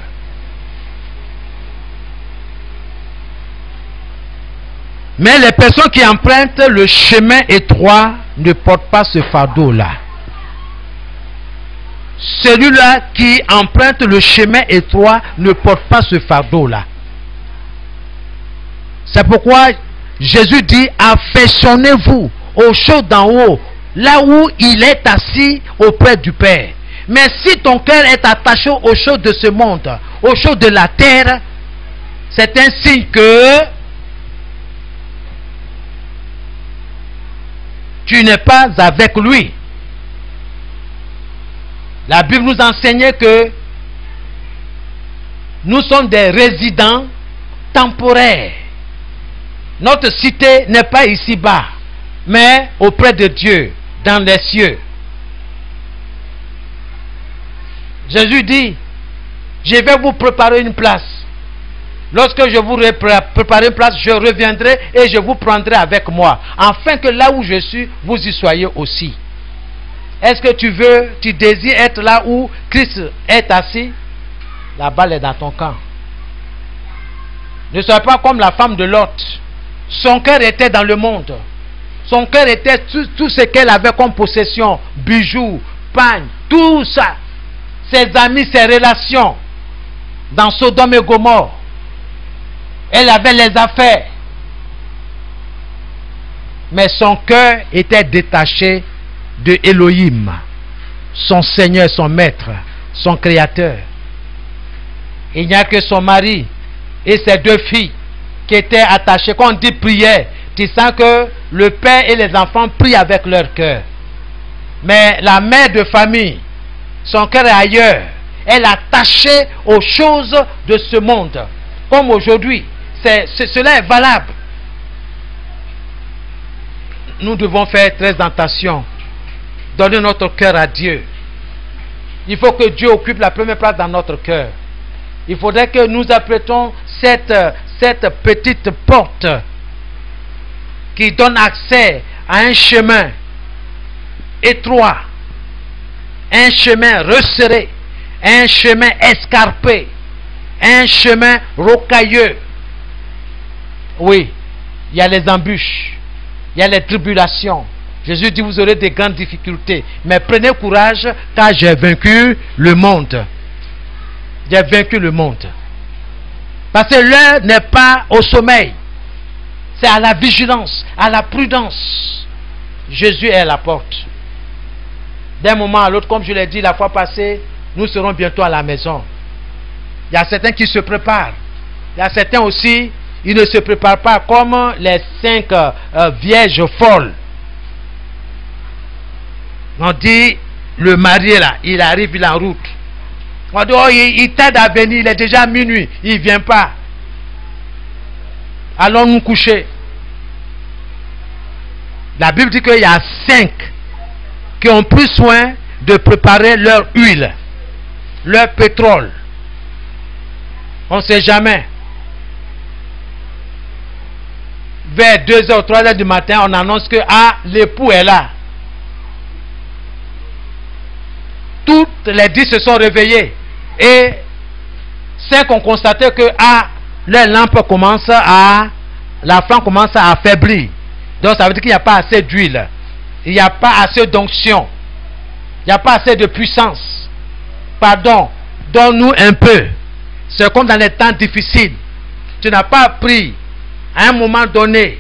Mais les personnes qui empruntent le chemin étroit ne portent pas ce fardeau-là. Celui-là qui emprunte le chemin étroit ne porte pas ce fardeau-là. C'est pourquoi Jésus dit, affectionnez-vous aux choses d'en haut, là où il est assis auprès du Père. Mais si ton cœur est attaché aux choses de ce monde, aux choses de la terre, c'est un signe que tu n'es pas avec lui. La Bible nous enseignait que nous sommes des résidents temporaires. Notre cité n'est pas ici-bas, mais auprès de Dieu, dans les cieux. Jésus dit, je vais vous préparer une place. Lorsque je vous préparerai une place, je reviendrai et je vous prendrai avec moi, afin que là où je suis, vous y soyez aussi. Est-ce que tu désires être là où Christ est assis? La balle est dans ton camp. Ne sois pas comme la femme de Lot. Son cœur était dans le monde. Son cœur était tout ce qu'elle avait comme possession, bijoux, pagne, tout ça. Ses amis, ses relations. Dans Sodome et Gomorrhe. Elle avait les affaires. Mais son cœur était détaché de Elohim, son Seigneur, son Maître, son Créateur. Il n'y a que son mari et ses deux filles qui étaient attachés. Quand on dit prière, tu sens que le père et les enfants prient avec leur cœur. Mais la mère de famille, son cœur est ailleurs. Elle est attachée aux choses de ce monde. Comme aujourd'hui, cela est valable. Nous devons faire très attention. Donner notre cœur à Dieu. Il faut que Dieu occupe la première place dans notre cœur. Il faudrait que nous apprêtions cette petite porte qui donne accès à un chemin étroit, un chemin resserré, un chemin escarpé, un chemin rocailleux. Oui, il y a les embûches, il y a les tribulations. Jésus dit, vous aurez des grandes difficultés, mais prenez courage, car j'ai vaincu le monde. J'ai vaincu le monde. Parce que l'heure n'est pas au sommeil, c'est à la vigilance, à la prudence. Jésus est à la porte. D'un moment à l'autre, comme je l'ai dit la fois passée, nous serons bientôt à la maison. Il y a certains qui se préparent. Il y a certains aussi, ils ne se préparent pas comme les 5 vierges folles. On dit, le marié là, il arrive, il est en route. On dit, oh, il t'aide à venir, il est déjà minuit, il ne vient pas. Allons nous coucher. La Bible dit qu'il y a 5 qui ont pris soin de préparer leur huile, leur pétrole. On ne sait jamais. Vers 2h, 3h du matin, on annonce que l'époux est là. Toutes les 10 se sont réveillées. Et 5 ont constaté que leur lampe commence la flamme commence à affaiblir. Donc ça veut dire qu'il n'y a pas assez d'huile. Il n'y a pas assez d'onction. Il n'y a pas assez de puissance. Pardon, donne-nous un peu. C'est comme dans les temps difficiles. Tu n'as pas appris à un moment donné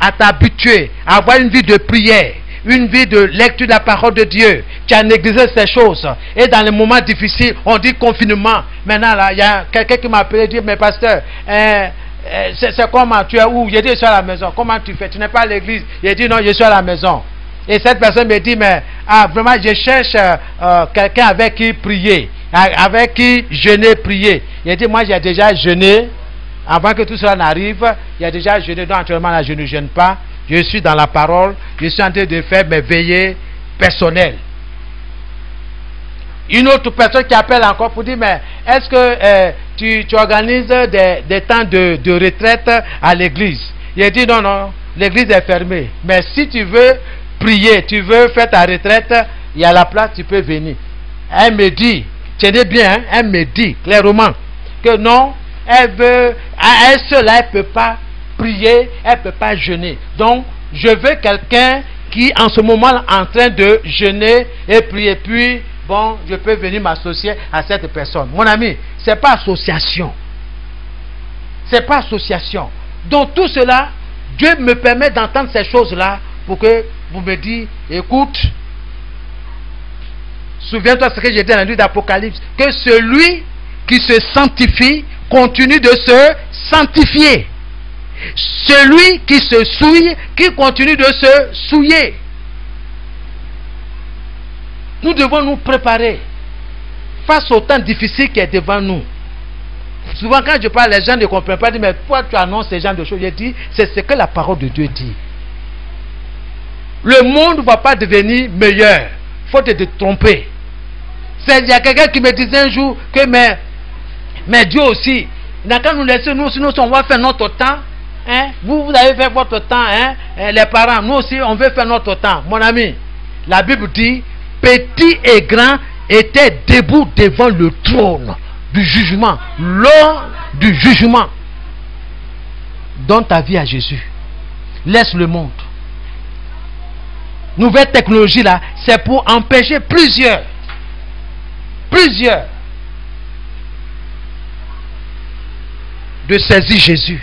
à t'habituer à avoir une vie de prière, une vie de lecture de la parole de Dieu. Tu as négligé ces choses. Et dans les moments difficiles, on dit confinement. Maintenant, là, il y a quelqu'un qui m'a appelé et dit, mais pasteur, c'est comment? Tu es où? J'ai dit, je suis à la maison. Comment tu fais? Tu n'es pas à l'église? J'ai dit, non, je suis à la maison. Et cette personne me dit, mais vraiment, je cherche quelqu'un avec qui prier, avec qui jeûner, prier. J'ai dit, moi, j'ai déjà jeûné. Avant que tout cela n'arrive, il y a déjà jeûné. Donc, actuellement, là, je ne jeûne pas. Je suis dans la parole. Je suis en train de faire mes veillées personnelles. Une autre personne qui appelle encore pour dire, mais est-ce que tu organises des temps de retraite à l'église? Il a dit, non, non, l'église est fermée. Mais si tu veux prier, tu veux faire ta retraite, il y a la place, tu peux venir. Elle me dit, tenez bien, hein, elle me dit clairement que non, elle seule, elle ne peut pas prier, elle ne peut pas jeûner. Donc, je veux quelqu'un qui en ce moment est en train de jeûner et prier. Puis, bon, je peux venir m'associer à cette personne. Mon ami, ce n'est pas association. Ce n'est pas association. Donc, tout cela, Dieu me permet d'entendre ces choses-là pour que vous me dites, écoute, souviens-toi de ce que j'ai dit dans le livre d'Apocalypse, que celui qui se sanctifie continue de se sanctifier. Celui qui se souille, qui continue de se souiller. Nous devons nous préparer face au temps difficile qui est devant nous. Souvent quand je parle, les gens ne comprennent pas, mais pourquoi tu annonces ces genres de choses? Je dis, c'est ce que la parole de Dieu dit. Le monde ne va pas devenir meilleur. Il faut te tromper. Il y a quelqu'un qui me disait un jour que mais Dieu aussi, il n'a qu'à nous laisser, nous aussi, on va faire notre temps. Hein? Vous avez fait votre temps, hein? Les parents, nous aussi, on veut faire notre temps. Mon ami, la Bible dit, petits et grands étaient debout devant le trône du jugement, lors du jugement. Donne ta vie à Jésus. Laisse le monde. Nouvelle technologie là, c'est pour empêcher plusieurs de saisir Jésus.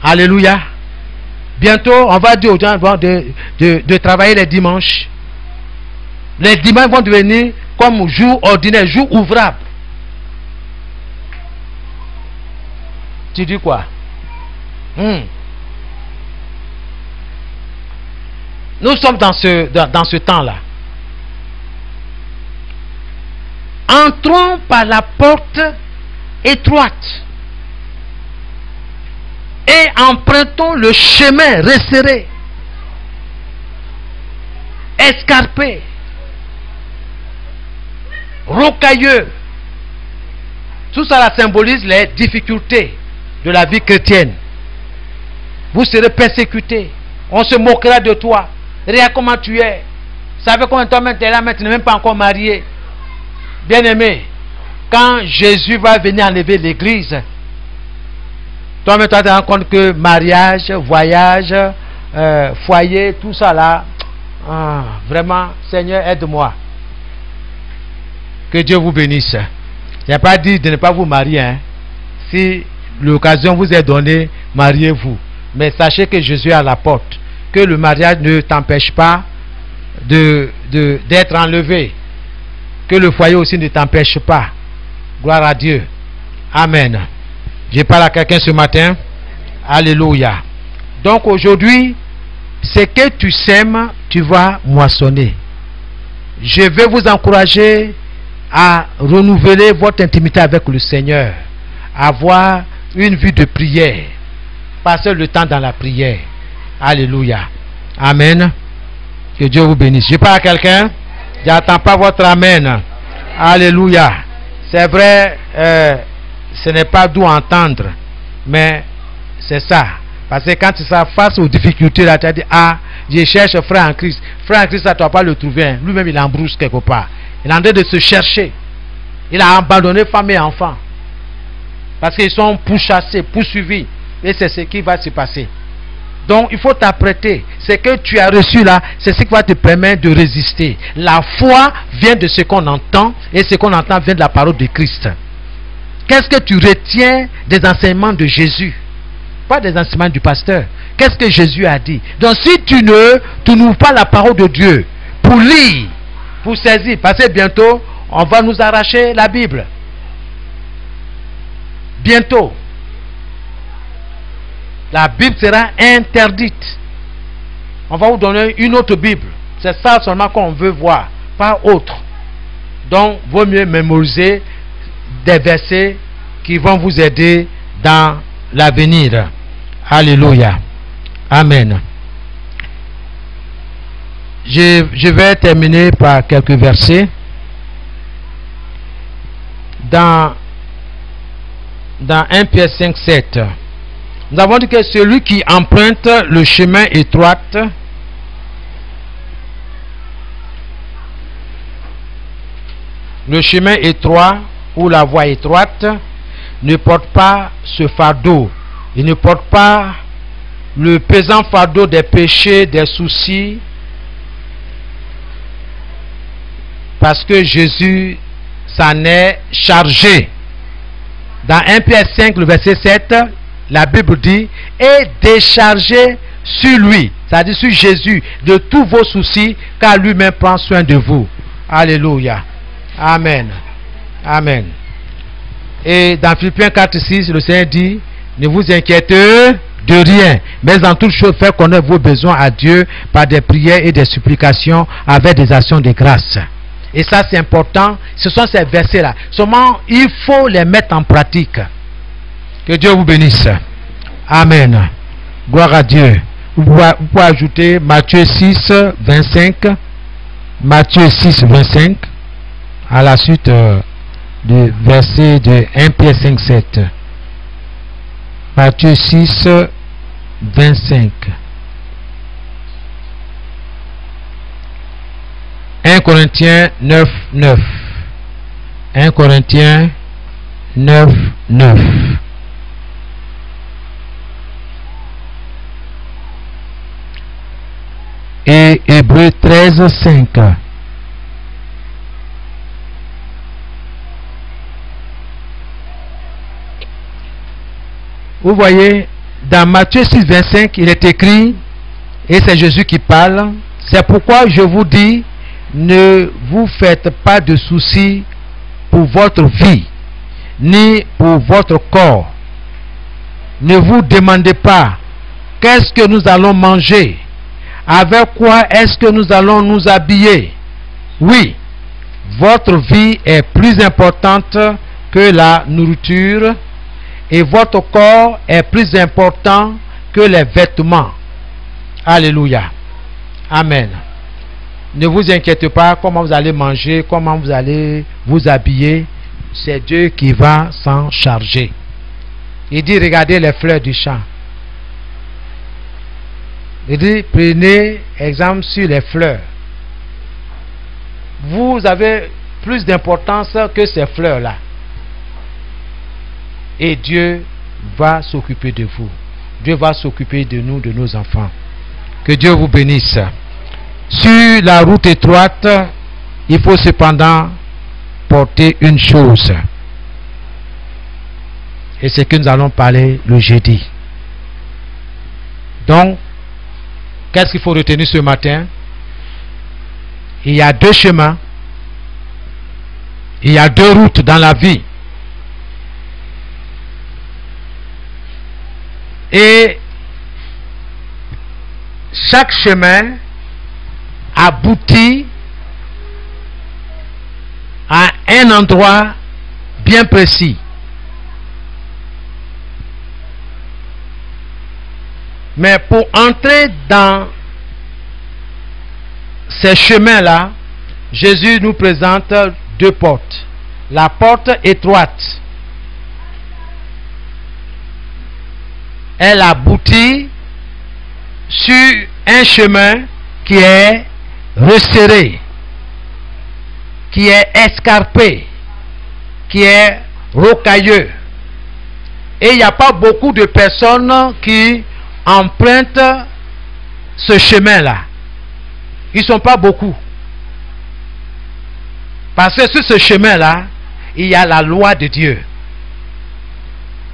Alléluia. Bientôt, on va dire aux gens de travailler les dimanches. Les dimanches vont devenir comme jour ordinaire, jour ouvrable. Tu dis quoi? Nous sommes dans ce temps-là. Entrons par la porte étroite et empruntons le chemin resserré. escarpé, rocailleux. Tout ça symbolise les difficultés de la vie chrétienne. Vous serez persécutés. On se moquera de toi. Regarde comment tu es. Vous savez combien de temps tu es là, mais tu n'es même pas encore marié. Bien-aimé, quand Jésus va venir enlever l'église, toi-même tu te rends compte que mariage, voyage, foyer, tout ça là, vraiment, Seigneur, aide-moi. Que Dieu vous bénisse. Je n'ai pas dit de ne pas vous marier. Hein. Si l'occasion vous est donnée, mariez-vous. Mais sachez que Jésus est à la porte. Que le mariage ne t'empêche pas d'être enlevé. Que le foyer aussi ne t'empêche pas. Gloire à Dieu. Amen. Je parle à quelqu'un ce matin. Alléluia. Donc aujourd'hui, ce que tu sèmes, tu vas moissonner. Je vais vous encourager à renouveler votre intimité avec le Seigneur. Avoir une vie de prière. Passer le temps dans la prière. Alléluia. Amen. Que Dieu vous bénisse. Je parle à quelqu'un. J'attends pas votre amen. Alléluia. C'est vrai, ce n'est pas doux à entendre, mais c'est ça. Parce que quand tu seras face aux difficultés, là, tu as dit, je cherche frère en Christ. Frère en Christ, ça, tu ne vas pas le trouver. Hein. Lui-même, il embrousse quelque part. Il est en train de se chercher. Il a abandonné femme et enfants. Parce qu'ils sont pourchassés, poursuivis. Et c'est ce qui va se passer. Donc, il faut t'apprêter. Ce que tu as reçu là, c'est ce qui va te permettre de résister. La foi vient de ce qu'on entend, et ce qu'on entend vient de la parole de Christ. Qu'est-ce que tu retiens des enseignements de Jésus? Pas des enseignements du pasteur. Qu'est-ce que Jésus a dit? Donc, si tu n'ouvres pas la parole de Dieu pour lire, pour saisir, parce que bientôt, on va nous arracher la Bible. Bientôt. La Bible sera interdite. On va vous donner une autre Bible. C'est ça seulement qu'on veut voir, pas autre. Donc, vaut mieux mémoriser des versets qui vont vous aider dans l'avenir. Alléluia. Amen. Je vais terminer par quelques versets. Dans 1 Pierre 5, 7. Nous avons dit que celui qui emprunte le chemin étroit ou la voie étroite ne porte pas ce fardeau. Il ne porte pas le pesant fardeau des péchés, des soucis, parce que Jésus s'en est chargé. Dans 1 Pierre 5, le verset 7, la Bible dit, et déchargez sur lui, c'est-à-dire sur Jésus, de tous vos soucis, car lui-même prend soin de vous. Alléluia. Amen. Amen. Et dans Philippiens 4, 6, le Seigneur dit, ne vous inquiétez de rien, mais en toute chose, faites connaître vos besoins à Dieu par des prières et des supplications avec des actions de grâce. Et ça, c'est important. Ce sont ces versets-là. Seulement, il faut les mettre en pratique. Que Dieu vous bénisse. Amen. Gloire à Dieu. Vous pouvez ajouter Matthieu 6, 25. Matthieu 6, 25. À la suite du verset de 1 Pierre 5, 7. Matthieu 6, 25. 1 Corinthiens 9, 9. 1 Corinthiens 9, 9. Et Hébreux 13, 5. Vous voyez, dans Matthieu 6, 25, il est écrit, et c'est Jésus qui parle, c'est pourquoi je vous dis, ne vous faites pas de soucis pour votre vie, ni pour votre corps. Ne vous demandez pas, qu'est-ce que nous allons manger? Avec quoi est-ce que nous allons nous habiller? Oui, votre vie est plus importante que la nourriture, et votre corps est plus important que les vêtements. Alléluia. Amen. Ne vous inquiétez pas comment vous allez manger, comment vous allez vous habiller. C'est Dieu qui va s'en charger. Il dit, regardez les fleurs du champ. Il dit, prenez exemple sur les fleurs. Vous avez plus d'importance que ces fleurs-là. Et Dieu va s'occuper de vous. Dieu va s'occuper de nous, de nos enfants. Que Dieu vous bénisse. Sur la route étroite, il faut cependant porter une chose. Et c'est que nous allons parler le jeudi. Donc, qu'est-ce qu'il faut retenir ce matin? Il y a deux chemins. Il y a deux routes dans la vie. Et chaque chemin aboutit à un endroit bien précis. Mais pour entrer dans ces chemins-là, Jésus nous présente deux portes. La porte étroite, elle aboutit sur un chemin qui est resserré, qui est escarpé, qui est rocailleux. Et il n'y a pas beaucoup de personnes qui empruntent ce chemin-là. Ils ne sont pas beaucoup. Parce que sur ce chemin-là, il y a la loi de Dieu.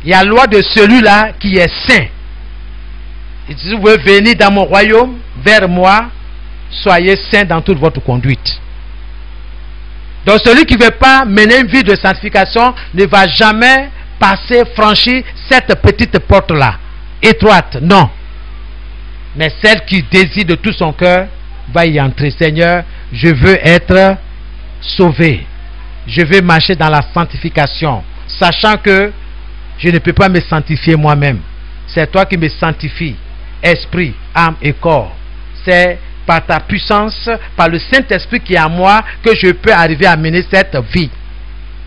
Il y a la loi de celui-là qui est saint. Il dit, vous pouvez venir dans mon royaume, vers moi, soyez saints dans toute votre conduite. Donc celui qui ne veut pas mener une vie de sanctification ne va jamais passer, franchir cette petite porte-là, étroite, non. Mais celle qui désire de tout son cœur va y entrer. Seigneur, je veux être sauvé. Je veux marcher dans la sanctification, sachant que je ne peux pas me sanctifier moi-même. C'est toi qui me sanctifies, esprit, âme et corps. C'est par ta puissance, par le Saint-Esprit qui est en moi, que je peux arriver à mener cette vie.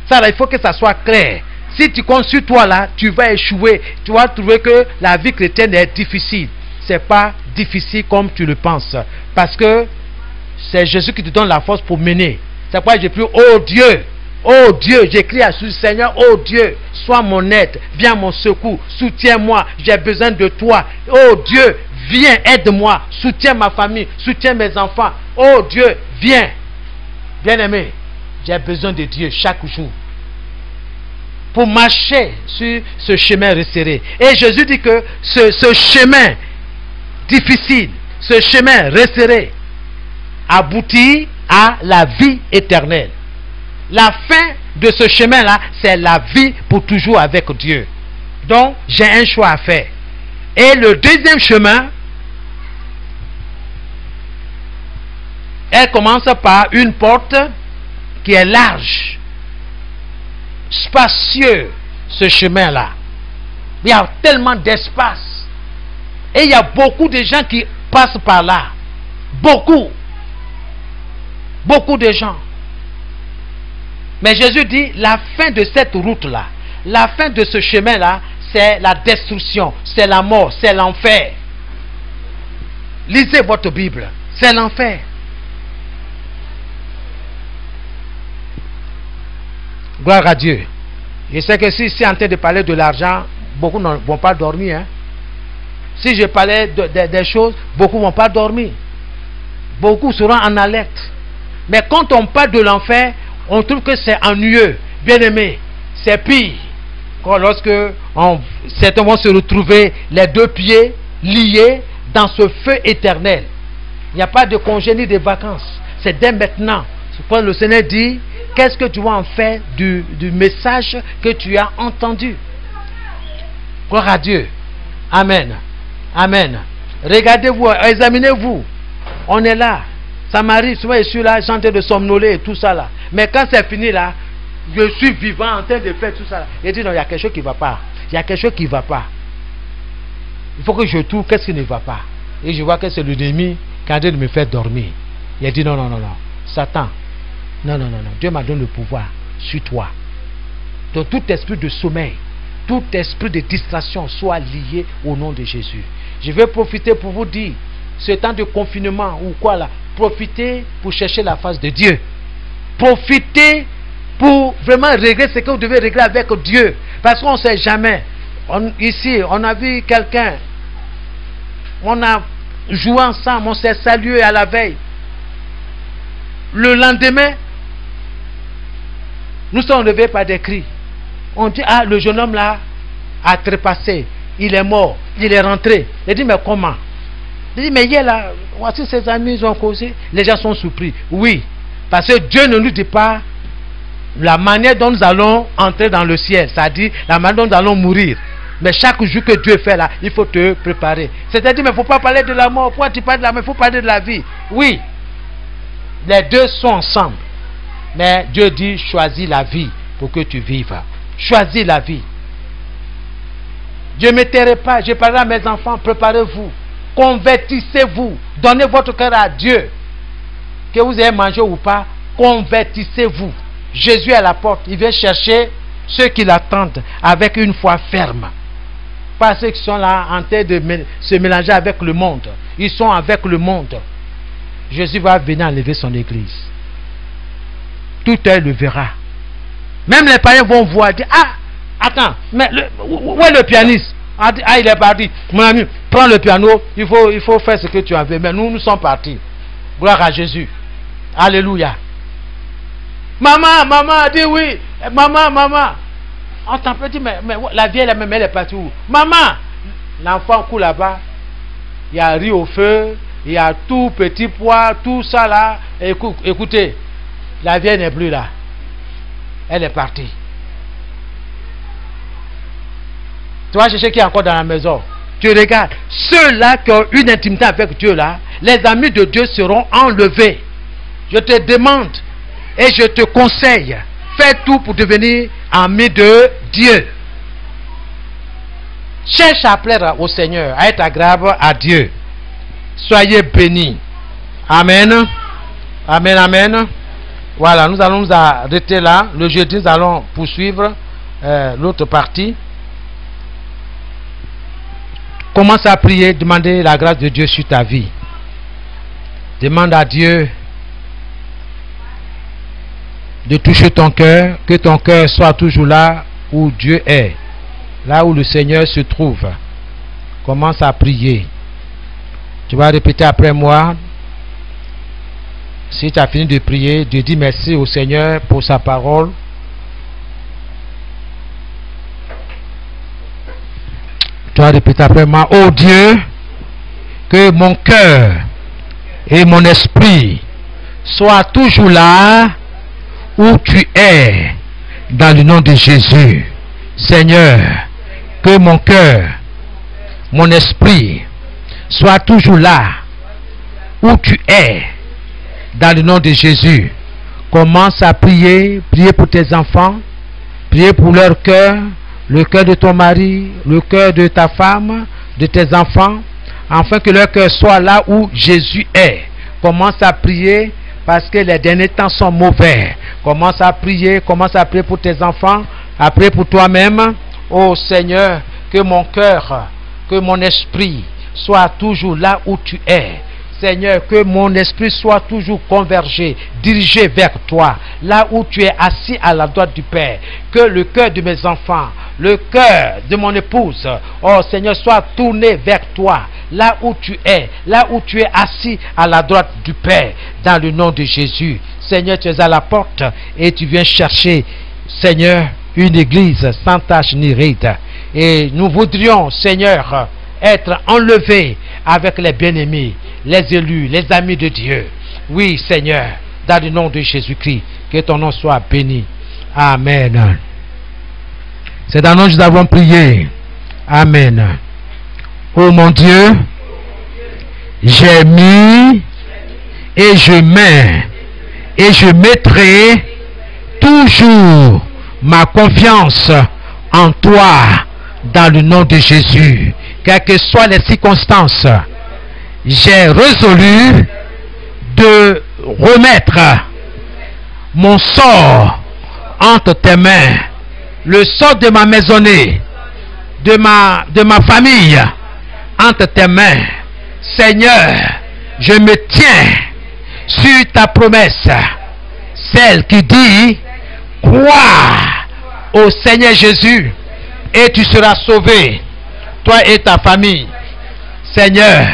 Ça, là, il faut que ça soit clair. Si tu comptes sur toi là, tu vas échouer. Tu vas trouver que la vie chrétienne est difficile. C'est pas difficile comme tu le penses. Parce que c'est Jésus qui te donne la force pour mener. C'est pourquoi j'ai pris, oh Dieu, j'écris à ce Seigneur, oh Dieu, sois mon aide, viens mon secours, soutiens-moi, j'ai besoin de toi. Oh Dieu, viens, aide-moi, soutiens ma famille, soutiens mes enfants. Oh Dieu, viens. Bien-aimé, j'ai besoin de Dieu chaque jour pour marcher sur ce chemin resserré. Et Jésus dit que ce chemin difficile, ce chemin resserré, aboutit à la vie éternelle. La fin de ce chemin-là, c'est la vie pour toujours avec Dieu. Donc, j'ai un choix à faire. Et le deuxième chemin, elle commence par une porte qui est large, spacieux, ce chemin-là. Il y a tellement d'espace. Et il y a beaucoup de gens qui passent par là. Beaucoup de gens. Mais Jésus dit, la fin de cette route-là, la fin de ce chemin-là, c'est la destruction, c'est la mort, c'est l'enfer. Lisez votre Bible, c'est l'enfer. Gloire à Dieu. Je sais que si c'est en train de parler de l'argent, beaucoup ne vont pas dormir. Hein? Si je parlais des choses, beaucoup ne vont pas dormir. Beaucoup seront en alerte. Mais quand on parle de l'enfer, on trouve que c'est ennuyeux. Bien aimé, c'est pire. Lorsque certains vont se retrouver les deux pieds liés dans ce feu éternel. Il n'y a pas de congé ni de vacances. C'est dès maintenant. Quand le Seigneur dit, qu'est-ce que tu vas en faire du message que tu as entendu? Gloire à Dieu. Amen. Amen. Regardez-vous, examinez-vous. On est là. Ça m'arrive souvent, je suis là, en train de somnoler et tout ça là. Mais quand c'est fini là, je suis vivant en train de faire tout ça là. Et dit non, il y a quelque chose qui ne va pas. Il y a quelque chose qui ne va pas. Il faut que je trouve qu'est-ce qui ne va pas. Et je vois que c'est l'ennemi qui est en train de me faire dormir. Il a dit non, non, non, non. Satan, non, non, non, non. Dieu m'a donné le pouvoir sur toi. Donc tout esprit de sommeil, tout esprit de distraction soit lié au nom de Jésus. Je vais profiter pour vous dire, ce temps de confinement ou quoi là, profitez pour chercher la face de Dieu. Profitez pour vraiment régler ce que vous devez régler avec Dieu. Parce qu'on ne sait jamais. Ici, on a vu quelqu'un, on a joué ensemble, on s'est salué à la veille. Le lendemain, nous sommes levés par des cris. On dit, ah, le jeune homme là a trépassé, il est mort, il est rentré. Il dit, mais comment? Il dit, mais hier là, voici ses amis, ils ont causé. Les gens sont surpris. Oui, parce que Dieu ne nous dit pas la manière dont nous allons entrer dans le ciel, c'est-à-dire la manière dont nous allons mourir. Mais chaque jour que Dieu fait là, il faut te préparer. C'est-à-dire, mais il ne faut pas parler de la mort. Pourquoi tu parles de la mort? Il faut parler de la vie. Oui, les deux sont ensemble. Mais Dieu dit, choisis la vie pour que tu vives. Choisis la vie. Dieu ne me tairai pas. Je parlerai à mes enfants, préparez-vous. Convertissez-vous. Donnez votre cœur à Dieu. Que vous ayez mangé ou pas, convertissez-vous. Jésus est à la porte. Il vient chercher ceux qui l'attendent avec une foi ferme. Pas ceux qui sont là en train de se mélanger avec le monde. Ils sont avec le monde. Jésus va venir enlever son église. Tout œil le verra. Même les païens vont voir, dire, ah, attends, mais où est le pianiste? Ah, il est parti. Mon ami, prends le piano, il faut faire ce que tu as fait. Mais nous sommes partis. Gloire à Jésus. Alléluia. Maman, maman, dis oui. Maman, maman. On t'en peut dire, mais la vieille, elle est partie où? Maman, l'enfant court là-bas. Il y a riz au feu, il y a tout petit pois, tout ça là. Écoutez, la vieille n'est plus là. Elle est partie. Tu vas chercher qui est encore dans la maison. Tu regardes. Ceux-là qui ont une intimité avec Dieu là, les amis de Dieu seront enlevés. Je te demande et je te conseille, fais tout pour devenir ami de Dieu. Cherche à plaire au Seigneur, à être agréable à Dieu. Soyez bénis. Amen. Amen, amen. Voilà, nous allons nous arrêter là. Le jeudi, nous allons poursuivre l'autre partie. Commence à prier, demander la grâce de Dieu sur ta vie. Demande à Dieu de toucher ton cœur, que ton cœur soit toujours là où Dieu est, là où le Seigneur se trouve. Commence à prier. Tu vas répéter après moi. Si tu as fini de prier, Dieu dit merci au Seigneur pour sa parole. Tu vas répéter après moi. Oh Dieu, que mon cœur et mon esprit soient toujours là où tu es, dans le nom de Jésus. Seigneur, que mon cœur, mon esprit soient toujours là où tu es, dans le nom de Jésus. Commence à prier, prier pour tes enfants, prier pour leur cœur, le cœur de ton mari, le cœur de ta femme, de tes enfants, afin que leur cœur soit là où Jésus est. Commence à prier parce que les derniers temps sont mauvais. Commence à prier pour tes enfants, à prier pour toi-même. Oh Seigneur, que mon cœur, que mon esprit soit toujours là où tu es. Seigneur, que mon esprit soit toujours convergé, dirigé vers toi, là où tu es assis à la droite du Père. Que le cœur de mes enfants, le cœur de mon épouse, oh Seigneur, soit tourné vers toi, là où tu es assis à la droite du Père, dans le nom de Jésus. Seigneur, tu es à la porte et tu viens chercher, Seigneur, une église sans tache ni ride. Et nous voudrions, Seigneur, être enlevés avec les bien-aimés, les élus, les amis de Dieu. Oui, Seigneur, dans le nom de Jésus-Christ, que ton nom soit béni. Amen. C'est dans le nom que nous avons prié. Amen. Oh mon Dieu, j'ai mis et je mets et je mettrai toujours ma confiance en toi dans le nom de Jésus. Quelles que soient les circonstances, j'ai résolu de remettre mon sort entre tes mains, le sort de ma maisonnée, de ma famille entre tes mains. Seigneur, je me tiens sur ta promesse, celle qui dit: crois au Seigneur Jésus et tu seras sauvé, toi et ta famille. Seigneur,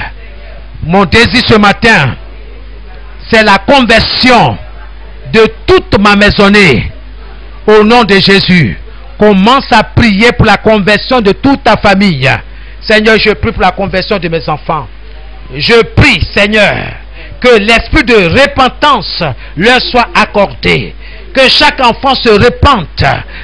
mon désir ce matin, c'est la conversion de toute ma maisonnée au nom de Jésus. Commence à prier pour la conversion de toute ta famille. Seigneur, je prie pour la conversion de mes enfants. Je prie, Seigneur, que l'esprit de repentance leur soit accordé. Que chaque enfant se repente,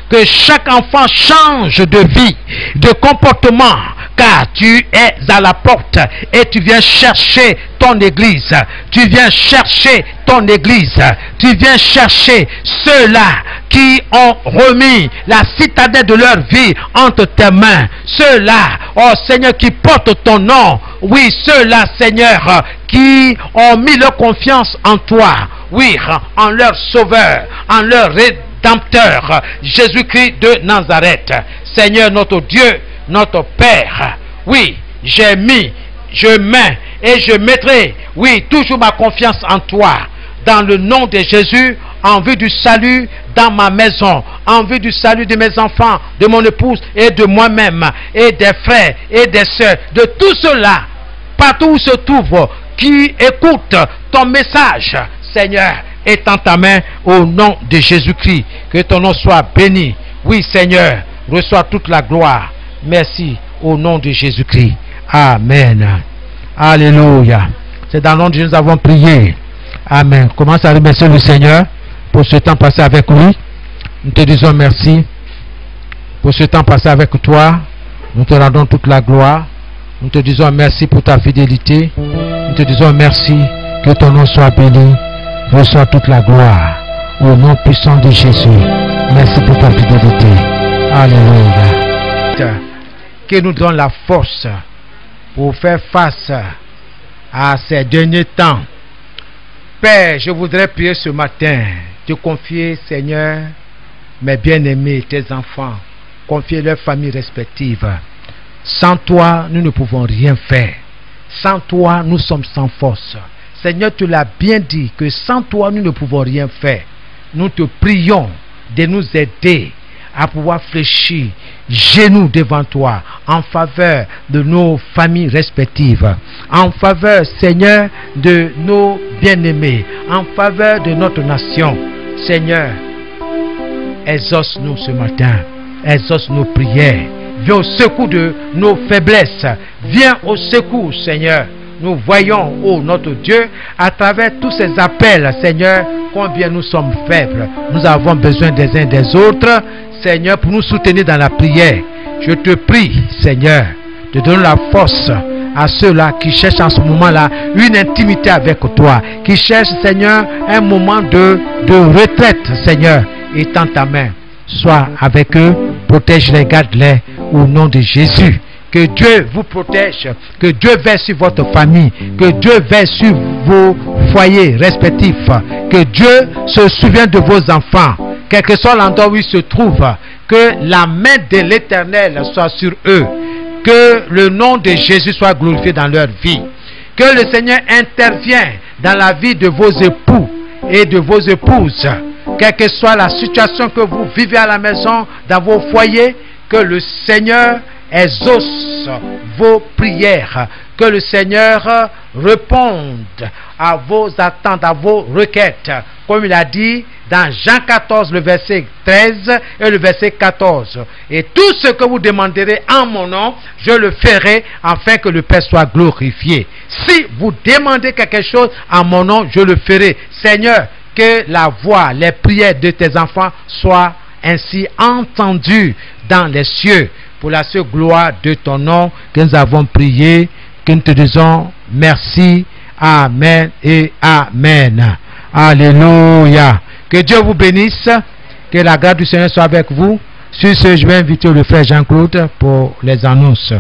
que chaque enfant change de vie, de comportement, car tu es à la porte et tu viens chercher ton église. Tu viens chercher ton église. Tu viens chercher ceux-là qui ont remis la citadelle de leur vie entre tes mains. Ceux-là, oh Seigneur, qui portent ton nom. Oui, ceux-là, Seigneur, qui ont mis leur confiance en toi. Oui, en leur sauveur, en leur rédempteur, Jésus-Christ de Nazareth. Seigneur, notre Dieu, notre Père. Oui, je mets et je mettrai, oui, toujours ma confiance en toi. Dans le nom de Jésus, en vue du salut dans ma maison, en vue du salut de mes enfants, de mon épouse et de moi-même, et des frères et des sœurs, de tous ceux-là, partout où se trouvent, qui écoutent ton message. Seigneur, étends ta main au nom de Jésus-Christ. Que ton nom soit béni. Oui, Seigneur, reçois toute la gloire. Merci au nom de Jésus-Christ. Amen. Alléluia. C'est dans le nom de Dieu que nous avons prié. Amen. Commence à remercier le Seigneur pour ce temps passé avec lui. Nous te disons merci pour ce temps passé avec toi. Nous te rendons toute la gloire. Nous te disons merci pour ta fidélité. Nous te disons merci. Que ton nom soit béni. Reçois toute la gloire au nom puissant de Jésus. Merci pour ta fidélité. Alléluia. Que nous donne la force pour faire face à ces derniers temps. Père, je voudrais prier ce matin, te confier, Seigneur, mes bien-aimés, tes enfants, confier leurs familles respectives. Sans toi, nous ne pouvons rien faire. Sans toi, nous sommes sans force. Seigneur, tu l'as bien dit que sans toi, nous ne pouvons rien faire. Nous te prions de nous aider à pouvoir fléchir genoux devant toi en faveur de nos familles respectives, en faveur, Seigneur, de nos bien-aimés, en faveur de notre nation. Seigneur, exauce-nous ce matin, exauce nos prières, viens au secours de nos faiblesses, viens au secours, Seigneur. Nous voyons, oh notre Dieu, à travers tous ces appels, Seigneur, combien nous sommes faibles. Nous avons besoin des uns des autres, Seigneur, pour nous soutenir dans la prière. Je te prie, Seigneur, de donner la force à ceux-là qui cherchent en ce moment-là une intimité avec toi, qui cherchent, Seigneur, un moment de retraite, Seigneur. Étends ta main, sois avec eux, protège-les, garde-les, au nom de Jésus. Que Dieu vous protège, que Dieu veille sur votre famille, que Dieu veille sur vos foyers respectifs, que Dieu se souvienne de vos enfants, quel que soit l'endroit où ils se trouvent, que la main de l'Éternel soit sur eux, que le nom de Jésus soit glorifié dans leur vie, que le Seigneur intervienne dans la vie de vos époux et de vos épouses, quelle que soit la situation que vous vivez à la maison, dans vos foyers, que le Seigneur exauce vos prières, que le Seigneur réponde à vos attentes, à vos requêtes, comme il a dit dans Jean 14, le verset 13 et le verset 14. Et tout ce que vous demanderez en mon nom, je le ferai afin que le Père soit glorifié. Si vous demandez quelque chose en mon nom, je le ferai. Seigneur, que la voix, les prières de tes enfants soient ainsi entendues dans les cieux. Pour la seule gloire de ton nom que nous avons prié, que nous te disons merci, amen et amen. Alléluia. Que Dieu vous bénisse, que la grâce du Seigneur soit avec vous. Sur ce, je vais inviter le frère Jean-Claude pour les annonces.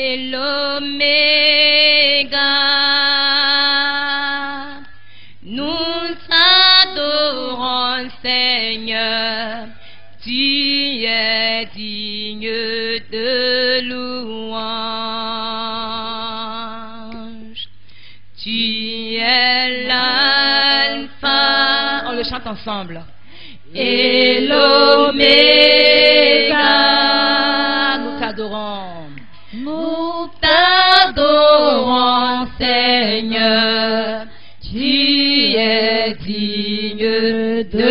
et l'oméga. Nous t'adorons, Seigneur, tu es digne de louange. Tu es l'alpha, on le chante ensemble, et l'oméga. Nous t'adorons. Nous t'adorons, Seigneur, tu es digne de